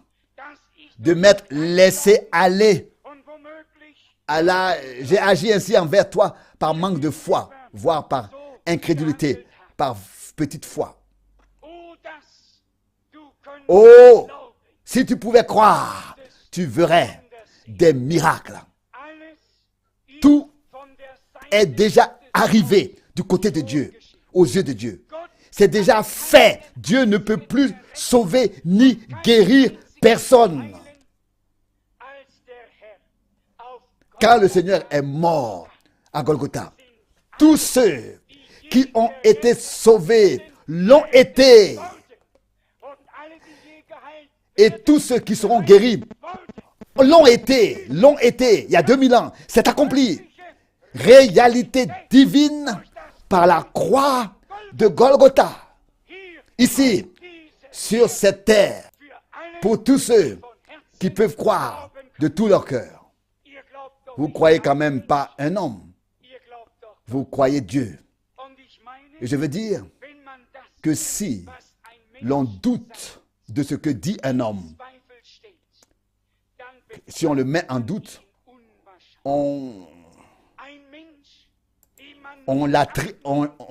Speaker 1: de m'être laissé aller. J'ai agi ainsi envers toi par manque de foi, voire par incrédulité, par petite foi. Oh, si tu pouvais croire, tu verrais des miracles. Tout est déjà arrivé du côté de Dieu, aux yeux de Dieu. C'est déjà fait. Dieu ne peut plus sauver ni guérir personne. Car le Seigneur est mort à Golgotha. Tous ceux qui ont été sauvés l'ont été. Et tous ceux qui seront guéris l'ont été. Il y a 2000 ans. C'est accompli. Réalité divine par la croix de Golgotha. Ici, sur cette terre, pour tous ceux qui peuvent croire de tout leur cœur. Vous croyez quand même pas un homme. Vous croyez Dieu. Et je veux dire que si l'on doute de ce que dit un homme, si on le met en doute, on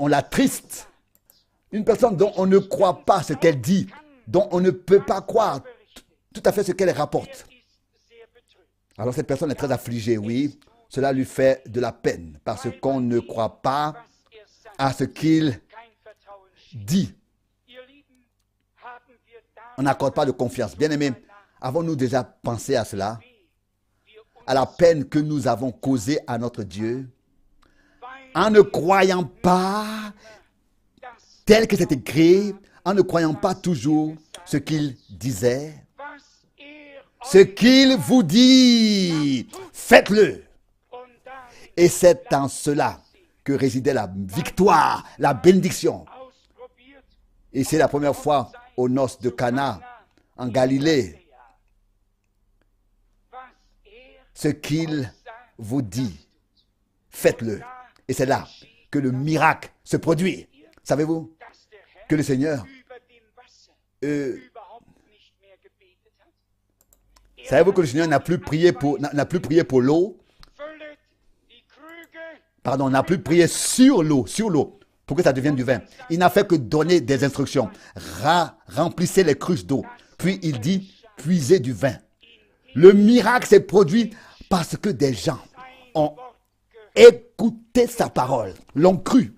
Speaker 1: l'attriste. Une personne dont on ne croit pas ce qu'elle dit, dont on ne peut pas croire tout à fait ce qu'elle rapporte. Alors cette personne est très affligée, oui. Cela lui fait de la peine parce qu'on ne croit pas à ce qu'il dit. On n'accorde pas de confiance. Bien-aimés, avons-nous déjà pensé à cela? À la peine que nous avons causée à notre Dieu en ne croyant pas tel que c'est écrit, en ne croyant pas toujours ce qu'il disait. Ce qu'il vous dit, faites-le. Et c'est en cela que résidait la victoire, la bénédiction. Et c'est la première fois aux noces de Cana, en Galilée. Ce qu'il vous dit, faites-le. Et c'est là que le miracle se produit. Savez-vous que le Seigneur savez-vous que le Seigneur n'a plus prié pour l'eau? Pardon, n'a plus prié sur l'eau, pour que ça devienne du vin. Il n'a fait que donner des instructions. Remplissez les cruches d'eau. Puis il dit, puisez du vin. Le miracle s'est produit parce que des gens ont écouté sa parole, l'ont cru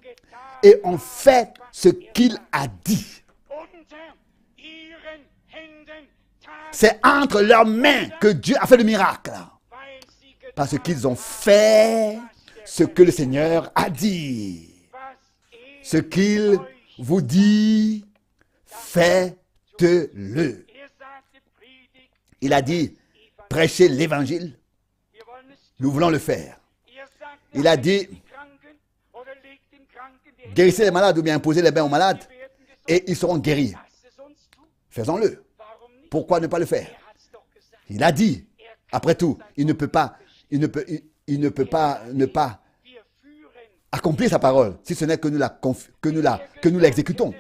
Speaker 1: et ont fait ce qu'il a dit. C'est entre leurs mains que Dieu a fait le miracle. Parce qu'ils ont fait ce que le Seigneur a dit. Ce qu'il vous dit, faites-le. Il a dit, prêchez l'évangile. Nous voulons le faire. Il a dit, guérissez les malades ou bien imposez les mains aux malades et ils seront guéris. Faisons-le. Pourquoi ne pas le faire? Il a dit, après tout, il il ne peut pas ne pas accomplir sa parole, si ce n'est que nous l'exécutons.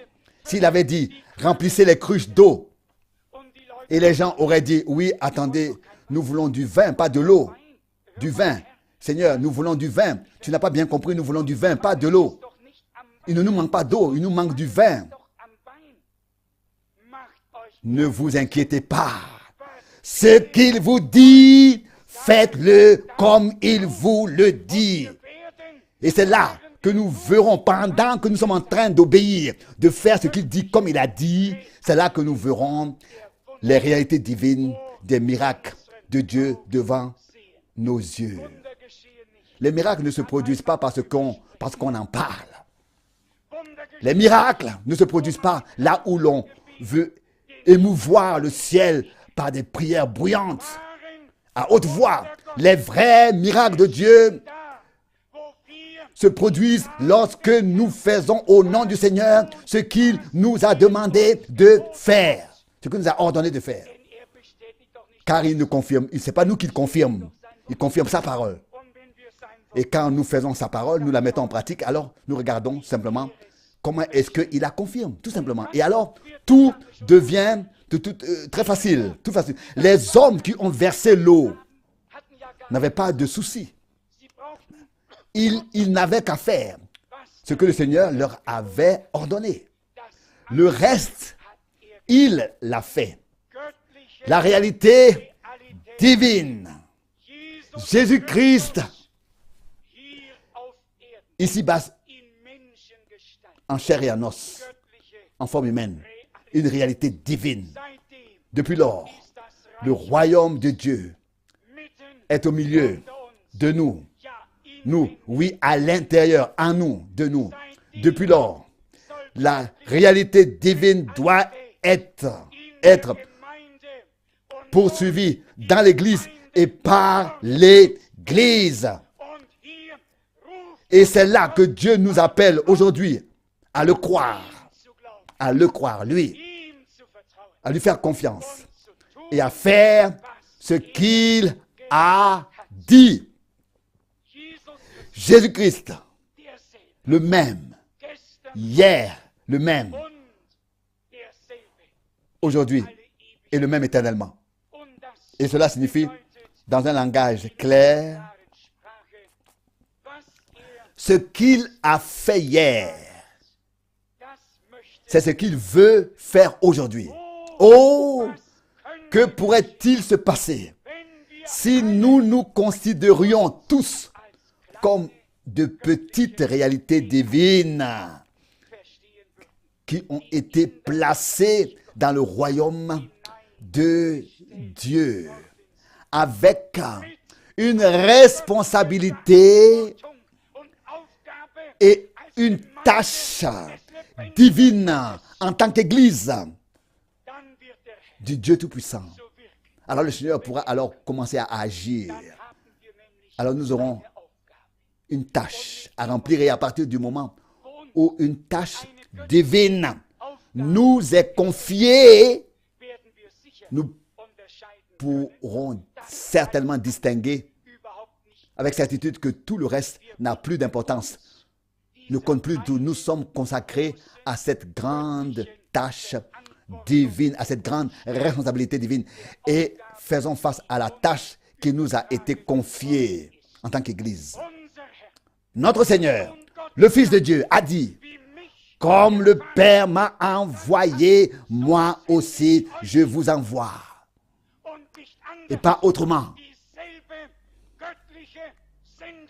Speaker 1: S'il avait dit, remplissez les cruches d'eau, et les gens auraient dit, oui, attendez, nous voulons du vin, pas de l'eau. Du vin. Seigneur, nous voulons du vin. Tu n'as pas bien compris, nous voulons du vin, pas de l'eau. Il ne nous manque pas d'eau, il nous manque du vin. Ne vous inquiétez pas. Ce qu'il vous dit, faites-le comme il vous le dit. Et c'est là que nous verrons, pendant que nous sommes en train d'obéir, de faire ce qu'il dit comme il a dit, c'est là que nous verrons les réalités divines des miracles de Dieu devant nos yeux. Les miracles ne se produisent pas parce qu'on en parle. Les miracles ne se produisent pas là où l'on veut émouvoir le ciel par des prières bruyantes, à haute voix. Les vrais miracles de Dieu se produisent lorsque nous faisons au nom du Seigneur ce qu'il nous a demandé de faire, ce qu'il nous a ordonné de faire. Car il nous confirme, ce n'est pas nous qui le confirme, il confirme sa parole. Et quand nous faisons sa parole, nous la mettons en pratique, alors nous regardons simplement comment est-ce qu'il la confirme, tout simplement. Et alors, tout devient très facile, tout facile. Les hommes qui ont versé l'eau n'avaient pas de soucis. Ils n'avaient qu'à faire ce que le Seigneur leur avait ordonné. Le reste, il l'a fait. La réalité divine, Jésus-Christ, ici-bas, en chair et en os, en forme humaine, une réalité divine. Depuis lors, le royaume de Dieu est au milieu de nous. Nous, oui, à l'intérieur, en nous, de nous. Depuis lors, la réalité divine doit être poursuivie dans l'Église et par l'Église. Et c'est là que Dieu nous appelle aujourd'hui à le croire, lui, à lui faire confiance et à faire ce qu'il a dit. Jésus-Christ, le même, hier, le même, aujourd'hui, et le même éternellement. Et cela signifie, dans un langage clair, ce qu'il a fait hier, c'est ce qu'il veut faire aujourd'hui. Oh, que pourrait-il se passer si nous nous considérions tous comme de petites réalités divines qui ont été placées dans le royaume de Dieu avec une responsabilité et une tâche divine en tant qu'Église du Dieu Tout-Puissant. Alors le Seigneur pourra alors commencer à agir. Alors nous aurons une tâche à remplir et à partir du moment où une tâche divine nous est confiée, nous pourrons certainement distinguer avec certitude que tout le reste n'a plus d'importance, ne compte plus d'où nous sommes consacrés à cette grande tâche divine, à cette grande responsabilité divine et faisons face à la tâche qui nous a été confiée en tant qu'Église. Notre Seigneur, le Fils de Dieu, a dit, comme le Père m'a envoyé, moi aussi je vous envoie. Et pas autrement.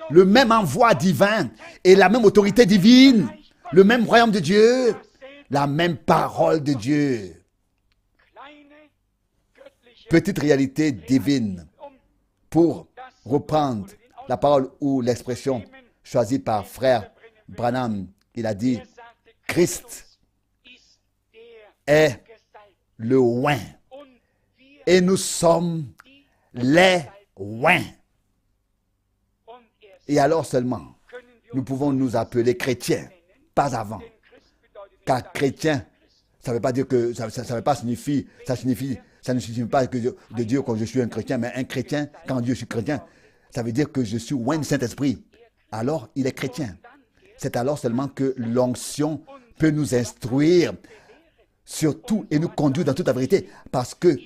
Speaker 1: Le même envoi divin et la même autorité divine, le même royaume de Dieu, la même parole de Dieu. Petite réalité divine. Pour reprendre la parole ou l'expression choisie par frère Branham, il a dit, Christ est le oint et nous sommes les oints. Et alors seulement, nous pouvons nous appeler chrétiens, pas avant. Car chrétien, ça ne veut pas dire que, ça ne signifie pas que de Dieu quand je suis un chrétien, mais un chrétien, quand Dieu je suis chrétien, ça veut dire que je suis loin du Saint-Esprit. Alors, il est chrétien. C'est alors seulement que l'onction peut nous instruire sur tout et nous conduire dans toute la vérité. Parce que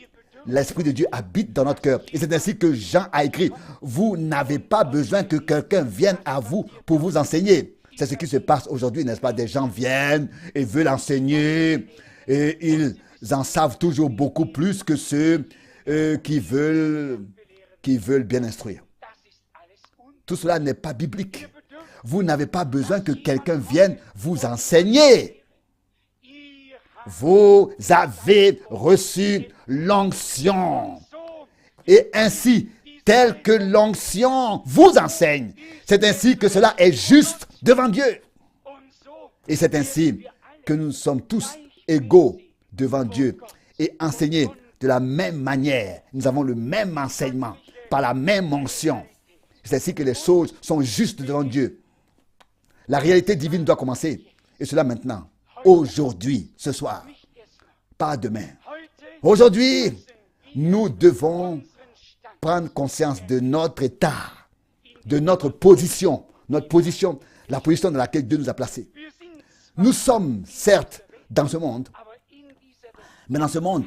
Speaker 1: l'Esprit de Dieu habite dans notre cœur. Et c'est ainsi que Jean a écrit, vous n'avez pas besoin que quelqu'un vienne à vous pour vous enseigner. C'est ce qui se passe aujourd'hui, n'est-ce pas? Des gens viennent et veulent enseigner et ils en savent toujours beaucoup plus que ceux qui veulent bien instruire. Tout cela n'est pas biblique. Vous n'avez pas besoin que quelqu'un vienne vous enseigner. Vous avez reçu l'onction. Et ainsi, tel que l'onction vous enseigne, c'est ainsi que cela est juste devant Dieu. Et c'est ainsi que nous sommes tous égaux devant Dieu et enseignés de la même manière. Nous avons le même enseignement, par la même onction. C'est ainsi que les choses sont justes devant Dieu. La réalité divine doit commencer. Et cela maintenant, aujourd'hui, ce soir, pas demain. Aujourd'hui, nous devons prendre conscience de notre état, de notre position, la position dans laquelle Dieu nous a placés. Nous sommes certes dans ce monde, mais dans ce monde,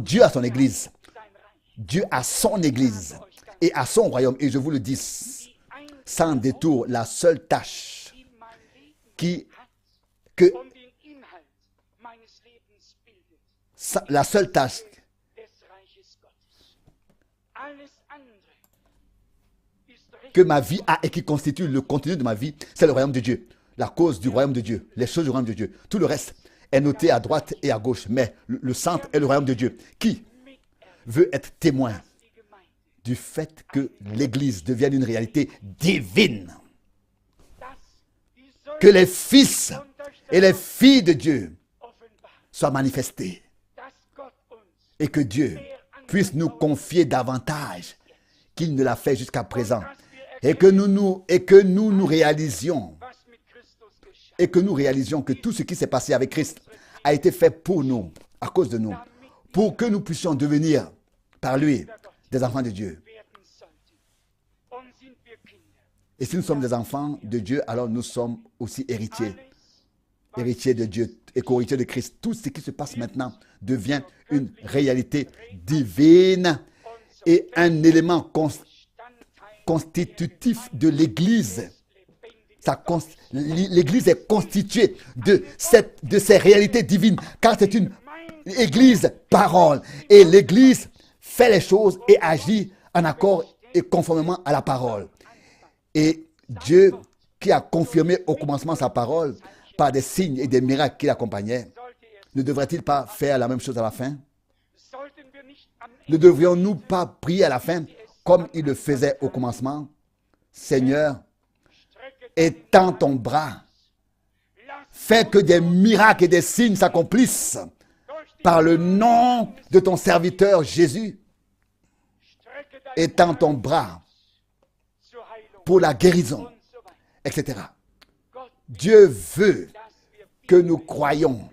Speaker 1: Dieu a son Église. Dieu a son Église et a son royaume. Et je vous le dis sans détour, la seule tâche que ma vie a et qui constitue le contenu de ma vie, c'est le royaume de Dieu. La cause du royaume de Dieu, les choses du royaume de Dieu. Tout le reste est noté à droite et à gauche, mais le centre est le royaume de Dieu. Qui veut être témoin du fait que l'Église devienne une réalité divine? Que les fils et les filles de Dieu soient manifestés et que Dieu puisse nous confier davantage qu'il ne l'a fait jusqu'à présent et que nous réalisions que tout ce qui s'est passé avec Christ a été fait pour nous, à cause de nous, pour que nous puissions devenir par lui des enfants de Dieu. Et si nous sommes des enfants de Dieu, alors nous sommes aussi héritiers de Dieu et co-héritiers de Christ. Tout ce qui se passe maintenant devient une réalité divine et un élément constitutif de l'Église. L'Église est constituée de ces réalités divines, car c'est une Église parole. Et l'Église fait les choses et agit en accord et conformément à la parole. Et Dieu, qui a confirmé au commencement sa parole par des signes et des miracles qui l'accompagnaient, ne devrait-il pas faire la même chose à la fin? Ne devrions-nous pas prier à la fin comme il le faisait au commencement? Seigneur, étends ton bras, fais que des miracles et des signes s'accomplissent par le nom de ton serviteur Jésus. Étends ton bras pour la guérison, etc. Dieu veut que nous croyions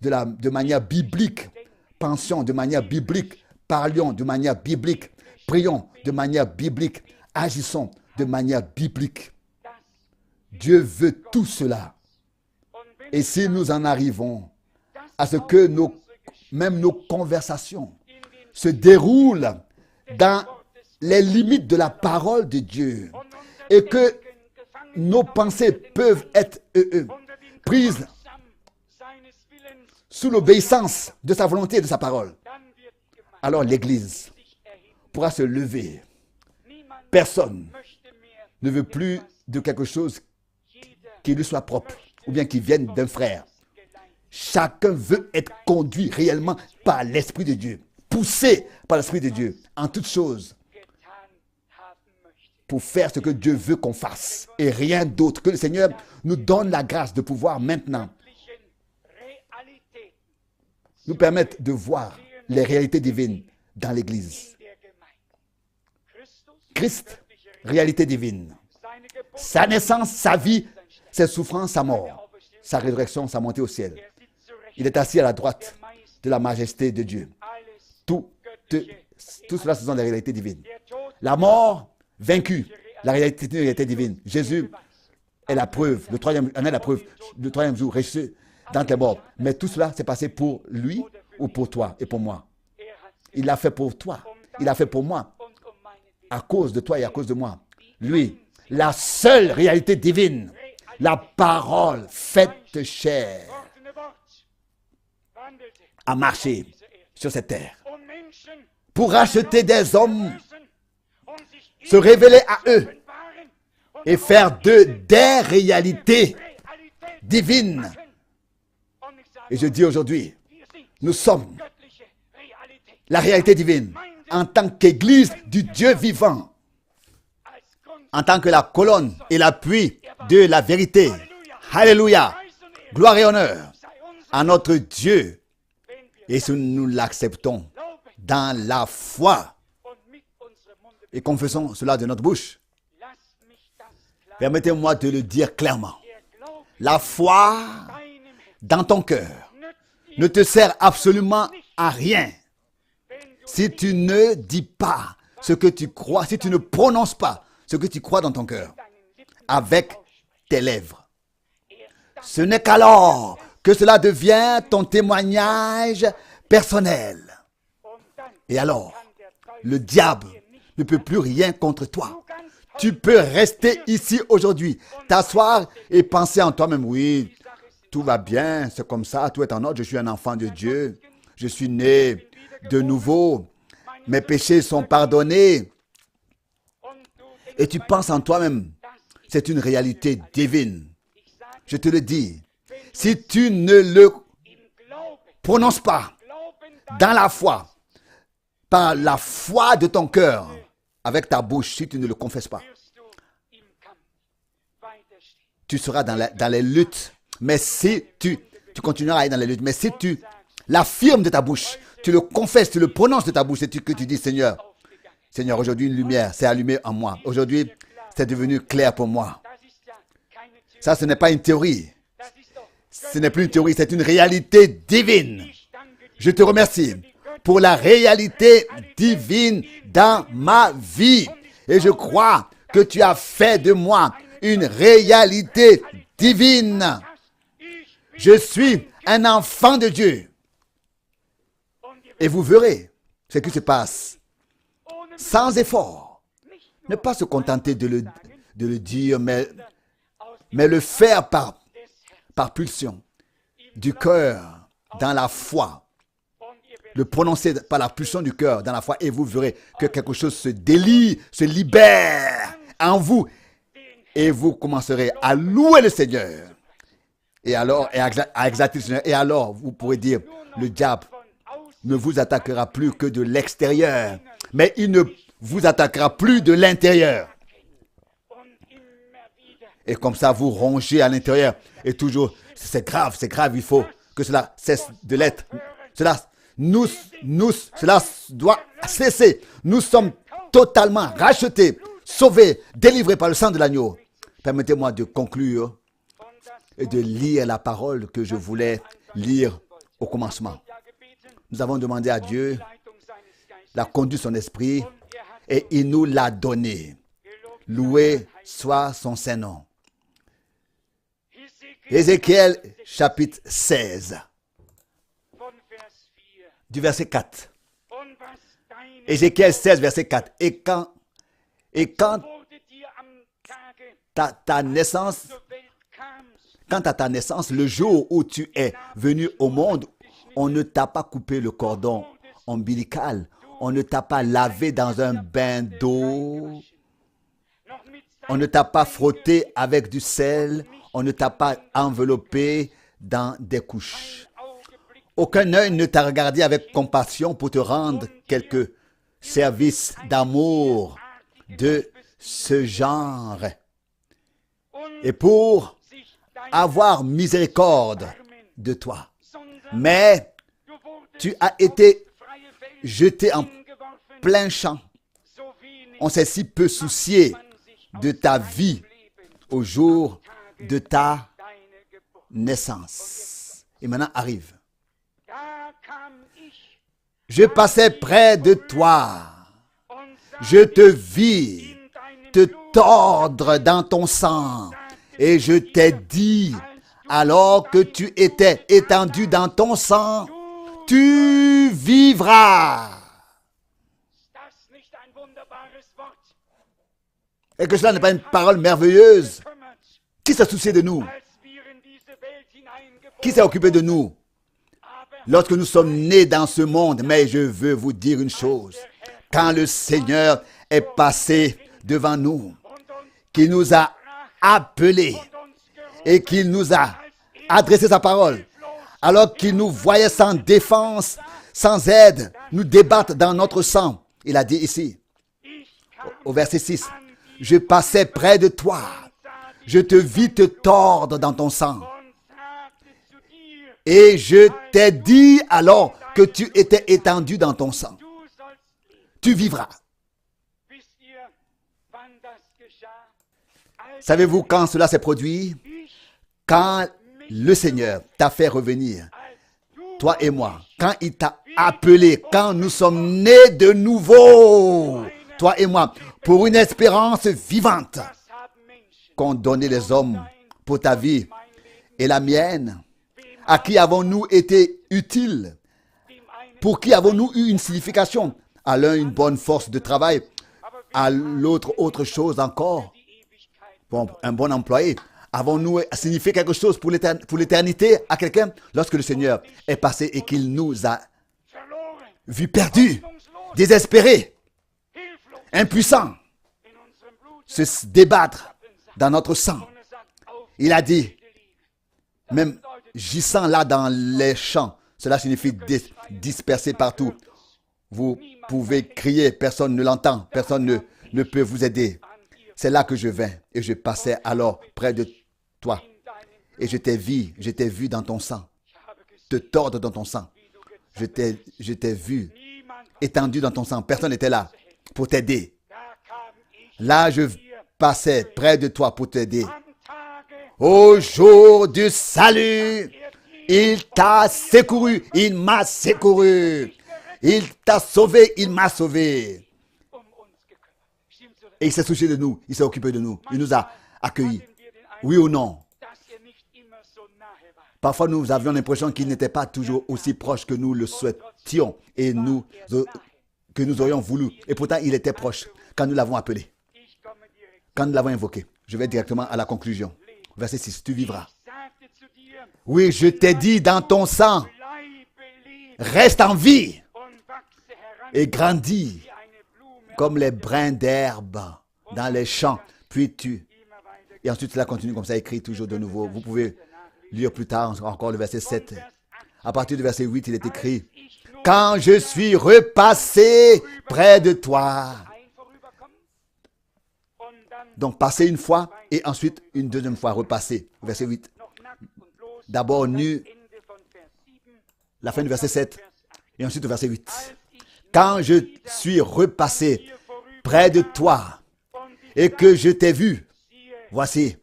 Speaker 1: de manière biblique, pensions de manière biblique, parlions de manière biblique, prions de manière biblique, agissons de manière biblique. Dieu veut tout cela. Et si nous en arrivons à ce que même nos conversations se déroulent dans les limites de la parole de Dieu et que nos pensées peuvent être prises sous l'obéissance de sa volonté et de sa parole, alors l'Église pourra se lever. Personne ne veut plus de quelque chose qui lui soit propre ou bien qui vienne d'un frère. Chacun veut être conduit réellement par l'Esprit de Dieu, poussé par l'Esprit de Dieu en toutes choses pour faire ce que Dieu veut qu'on fasse et rien d'autre. Que le Seigneur nous donne la grâce de pouvoir maintenant nous permettre de voir les réalités divines dans l'Église. Christ, réalité divine. Sa naissance, sa vie, ses souffrances, sa mort, sa résurrection, sa montée au ciel. Il est assis à la droite de la majesté de Dieu. Toutes Tout cela, ce sont des réalités divines. La mort vaincue, la réalité, c'est une réalité divine. Jésus est la preuve, en est la preuve, le troisième jour, ressuscité dans les morts. Mais tout cela s'est passé pour lui ou pour toi et pour moi. Il l'a fait pour toi, il l'a fait pour moi, à cause de toi et à cause de moi. Lui, la seule réalité divine, la parole faite chair, a marché sur cette terre pour racheter des hommes, se révéler à eux et faire d'eux des réalités divines. Et je dis aujourd'hui, nous sommes la réalité divine en tant qu'Église du Dieu vivant, en tant que la colonne et l'appui de la vérité. Alléluia! Gloire et honneur à notre Dieu. Et si nous l'acceptons dans la foi et confessons cela de notre bouche, permettez-moi de le dire clairement. La foi dans ton cœur ne te sert absolument à rien si tu ne dis pas ce que tu crois, si tu ne prononces pas ce que tu crois dans ton cœur avec tes lèvres. Ce n'est qu'alors que cela devient ton témoignage personnel. Et alors, le diable ne peut plus rien contre toi. Tu peux rester ici aujourd'hui, t'asseoir et penser en toi-même, oui, tout va bien, c'est comme ça, tout est en ordre, je suis un enfant de Dieu, je suis né de nouveau, mes péchés sont pardonnés. Et tu penses en toi-même, c'est une réalité divine. Je te le dis, si tu ne le prononces pas dans la foi, par la foi de ton cœur, avec ta bouche, si tu ne le confesses pas, tu seras dans les luttes. Mais si tu continueras à aller dans les luttes, mais si tu l'affirmes de ta bouche, tu le confesses, tu le prononces de ta bouche, c'est que tu dis, Seigneur, aujourd'hui une lumière s'est allumée en moi. Aujourd'hui, c'est devenu clair pour moi. Ça, ce n'est pas une théorie. Ce n'est plus une théorie, c'est une réalité divine. Je te remercie pour la réalité divine dans ma vie. Et je crois que tu as fait de moi une réalité divine. Je suis un enfant de Dieu. Et vous verrez ce qui se passe sans effort. Ne pas se contenter de le dire, mais le faire par pulsion du cœur, dans la foi. Le prononcer par la pulsion du cœur, dans la foi, et vous verrez que quelque chose se délie, se libère en vous. Et vous commencerez à louer le Seigneur. Et alors, à exalter le Seigneur. Et alors, vous pourrez dire, le diable ne vous attaquera plus que de l'extérieur, mais il ne vous attaquera plus de l'intérieur. Et comme ça, vous rongez à l'intérieur. Et toujours, c'est grave, il faut que cela cesse de l'être. Cela doit cesser. Nous sommes totalement rachetés, sauvés, délivrés par le sang de l'agneau. Permettez-moi de conclure et de lire la parole que je voulais lire au commencement. Nous avons demandé à Dieu la conduite de son esprit et il nous l'a donné. Loué soit son Saint-Nom. Ézéchiel chapitre 16, du verset 4. Ézéchiel 16, verset 4. Et quand à ta naissance, le jour où tu es venu au monde, on ne t'a pas coupé le cordon ombilical, on ne t'a pas lavé dans un bain d'eau, on ne t'a pas frotté avec du sel, on ne t'a pas enveloppé dans des couches. Aucun œil ne t'a regardé avec compassion pour te rendre quelque service d'amour de ce genre. Et pour avoir miséricorde de toi. Mais tu as été jeté en plein champ. On s'est si peu soucié de ta vie au jour de ta naissance. Et maintenant arrive Je passais près de toi. Je te vis te tordre dans ton sang. Et je t'ai dit, alors que tu étais étendu dans ton sang, tu vivras. Et que cela n'est pas une parole merveilleuse. Qui s'est soucié de nous? Qui s'est occupé de nous lorsque nous sommes nés dans ce monde? Mais je veux vous dire une chose. Quand le Seigneur est passé devant nous, qu'il nous a appelés et qu'il nous a adressé sa parole, alors qu'il nous voyait sans défense, sans aide, nous débattre dans notre sang, il a dit ici, au verset 6, « Je passais près de toi, je te vis te tordre dans ton sang. Et je t'ai dit alors que tu étais étendu dans ton sang. Tu vivras. » Savez-vous quand cela s'est produit? Quand le Seigneur t'a fait revenir, toi et moi, quand il t'a appelé, quand nous sommes nés de nouveau, toi et moi, pour une espérance vivante qu'ont donné les hommes pour ta vie et la mienne. À qui avons-nous été utiles? Pour qui avons-nous eu une signification? À l'un, une bonne force de travail. À l'autre, autre chose encore. Bon, un bon employé. Avons-nous signifié quelque chose pour l'éternité à quelqu'un? Lorsque le Seigneur est passé et qu'il nous a vus perdus, désespérés, impuissants, se débattre dans notre sang. Il a dit, même gissant là dans les champs, cela signifie disperser partout. Vous pouvez crier, personne ne l'entend, personne ne peut vous aider. C'est là que je vins et je passais alors près de toi. Et je t'ai vu dans ton sang, te tordre dans ton sang. Je t'ai vu étendu dans ton sang. Personne n'était là pour t'aider. Là, je passais près de toi pour t'aider. Au jour du salut, il t'a secouru, il m'a secouru. Il t'a sauvé, il m'a sauvé. Et il s'est soucié de nous, il s'est occupé de nous, il nous a accueillis. Oui ou non? Parfois, nous avions l'impression qu'il n'était pas toujours aussi proche que nous le souhaitions et que nous aurions voulu. Et pourtant, il était proche quand nous l'avons appelé, quand nous l'avons invoqué. Je vais directement à la conclusion. Verset 6, tu vivras. Oui, je t'ai dit dans ton sang, reste en vie et grandis comme les brins d'herbe dans les champs. Puis tu... Et ensuite, cela continue comme ça, écrit toujours de nouveau. Vous pouvez lire plus tard encore le verset 7. À partir du verset 8, il est écrit, « Quand je suis repassé près de toi. » Donc, passer une fois et ensuite une deuxième fois, repasser. Verset 8. D'abord nu, la fin du verset 7 et ensuite le verset 8. Quand je suis repassé près de toi et que je t'ai vu, voici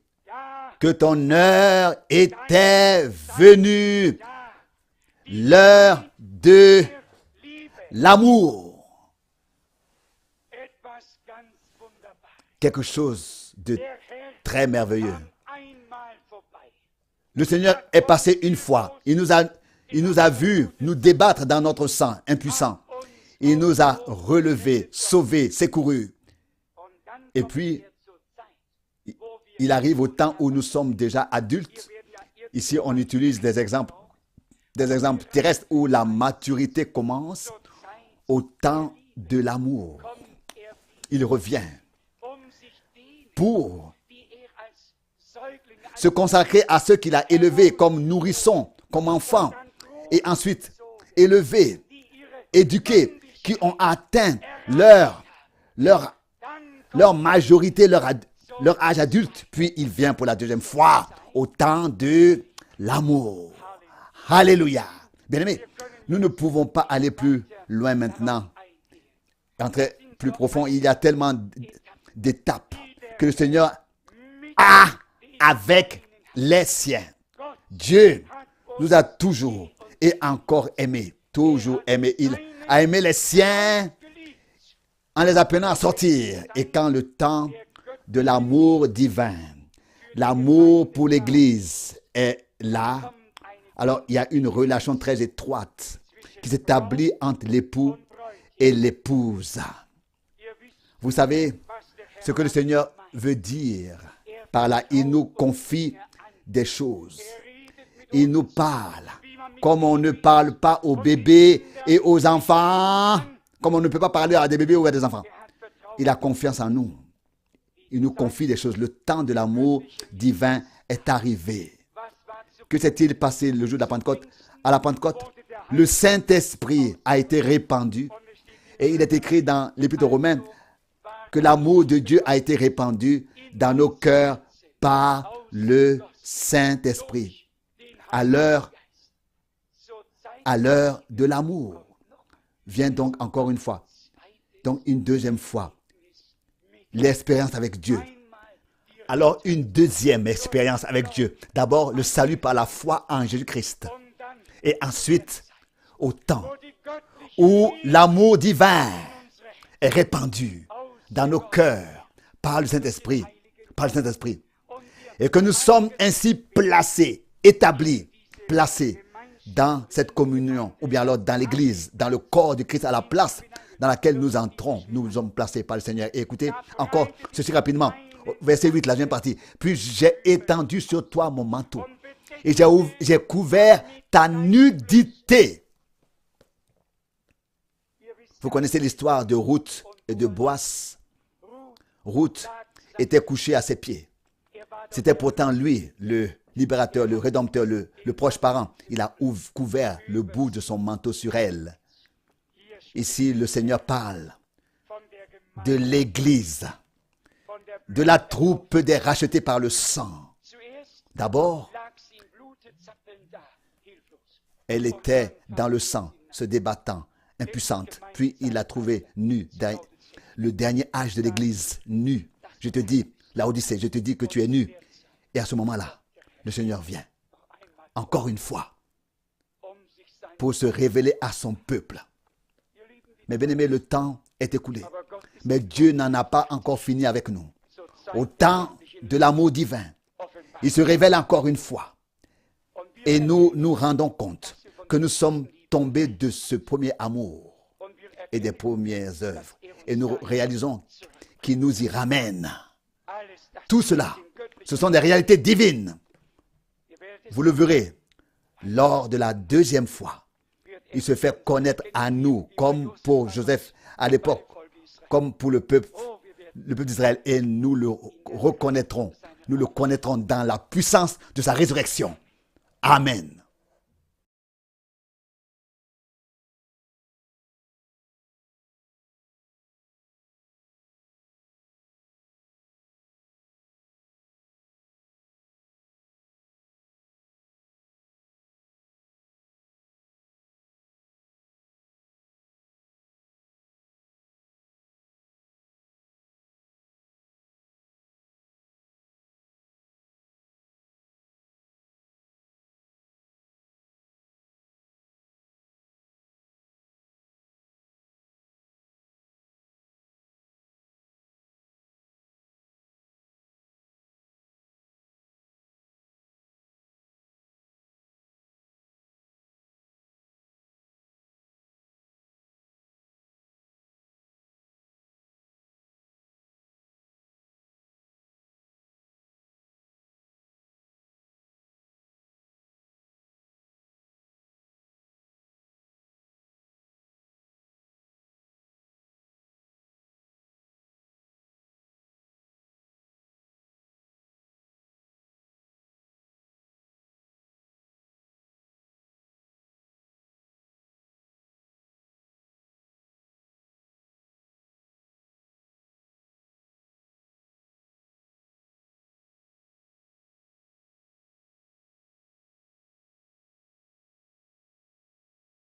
Speaker 1: que ton heure était venue, l'heure de l'amour. Quelque chose de très merveilleux. Le Seigneur est passé une fois. Il nous a vus nous débattre dans notre sang, impuissants. Il nous a relevés, sauvés, secourus. Et puis, il arrive au temps où nous sommes déjà adultes. Ici, on utilise des exemples terrestres où la maturité commence au temps de l'amour. Il revient pour se consacrer à ceux qu'il a élevés comme nourrissons, comme enfants, et ensuite élevés, éduqués, qui ont atteint leur majorité, leur âge adulte, puis il vient pour la deuxième fois au temps de l'amour. Alléluia. Bien-aimés, nous ne pouvons pas aller plus loin maintenant, entrer plus profond. Il y a tellement d'étapes que le Seigneur a avec les siens. Dieu nous a toujours et encore aimés, toujours aimés. Il a aimé les siens en les appelant à sortir. Et quand le temps de l'amour divin, l'amour pour l'Église est là, alors il y a une relation très étroite qui s'établit entre l'époux et l'épouse. Vous savez ce que le Seigneur veut dire par là. Il nous confie des choses. Il nous parle comme on ne parle pas aux bébés et aux enfants, comme on ne peut pas parler à des bébés ou à des enfants. Il a confiance en nous. Il nous confie des choses. Le temps de l'amour divin est arrivé. Que s'est-il passé le jour de la Pentecôte? À la Pentecôte, le Saint-Esprit a été répandu. Et il est écrit dans l'Épître aux Romains que l'amour de Dieu a été répandu dans nos cœurs par le Saint-Esprit. À l'heure de l'amour. Vient donc encore une fois. Donc une deuxième fois. L'expérience avec Dieu. Alors une deuxième expérience avec Dieu. D'abord le salut par la foi en Jésus-Christ. Et ensuite au temps où l'amour divin est répandu dans nos cœurs par le Saint-Esprit. Par le Saint-Esprit. Et que nous sommes ainsi placés, établis, placés dans cette communion, ou bien alors dans l'Église, dans le corps de Christ, à la place dans laquelle nous entrons, nous sommes placés par le Seigneur. Et écoutez, encore ceci rapidement, verset 8, la deuxième partie. Puis j'ai étendu sur toi mon manteau, et j'ai couvert ta nudité. Vous connaissez l'histoire de Ruth et de Boaz. Ruth était couchée à ses pieds. C'était pourtant lui, le libérateur, le rédempteur, le proche parent. Il a couvert le bout de son manteau sur elle. Ici, le Seigneur parle de l'Église, de la troupe des rachetés par le sang. D'abord, elle était dans le sang, se débattant, impuissante. Puis il l'a trouvée nue, le dernier âge de l'Église, nue. Je te dis, Laodicée, je te dis que tu es nue. Et à ce moment-là, le Seigneur vient, encore une fois, pour se révéler à son peuple. Mais bien aimé, le temps est écoulé. Mais Dieu n'en a pas encore fini avec nous. Au temps de l'amour divin, il se révèle encore une fois. Et nous nous rendons compte que nous sommes tombés de ce premier amour et des premières œuvres. Et nous réalisons qu'il nous y ramène. Tout cela, ce sont des réalités divines. Vous le verrez, lors de la deuxième fois, il se fait connaître à nous, comme pour Joseph à l'époque, comme pour le peuple d'Israël. Et nous le reconnaîtrons, nous le connaîtrons dans la puissance de sa résurrection. Amen.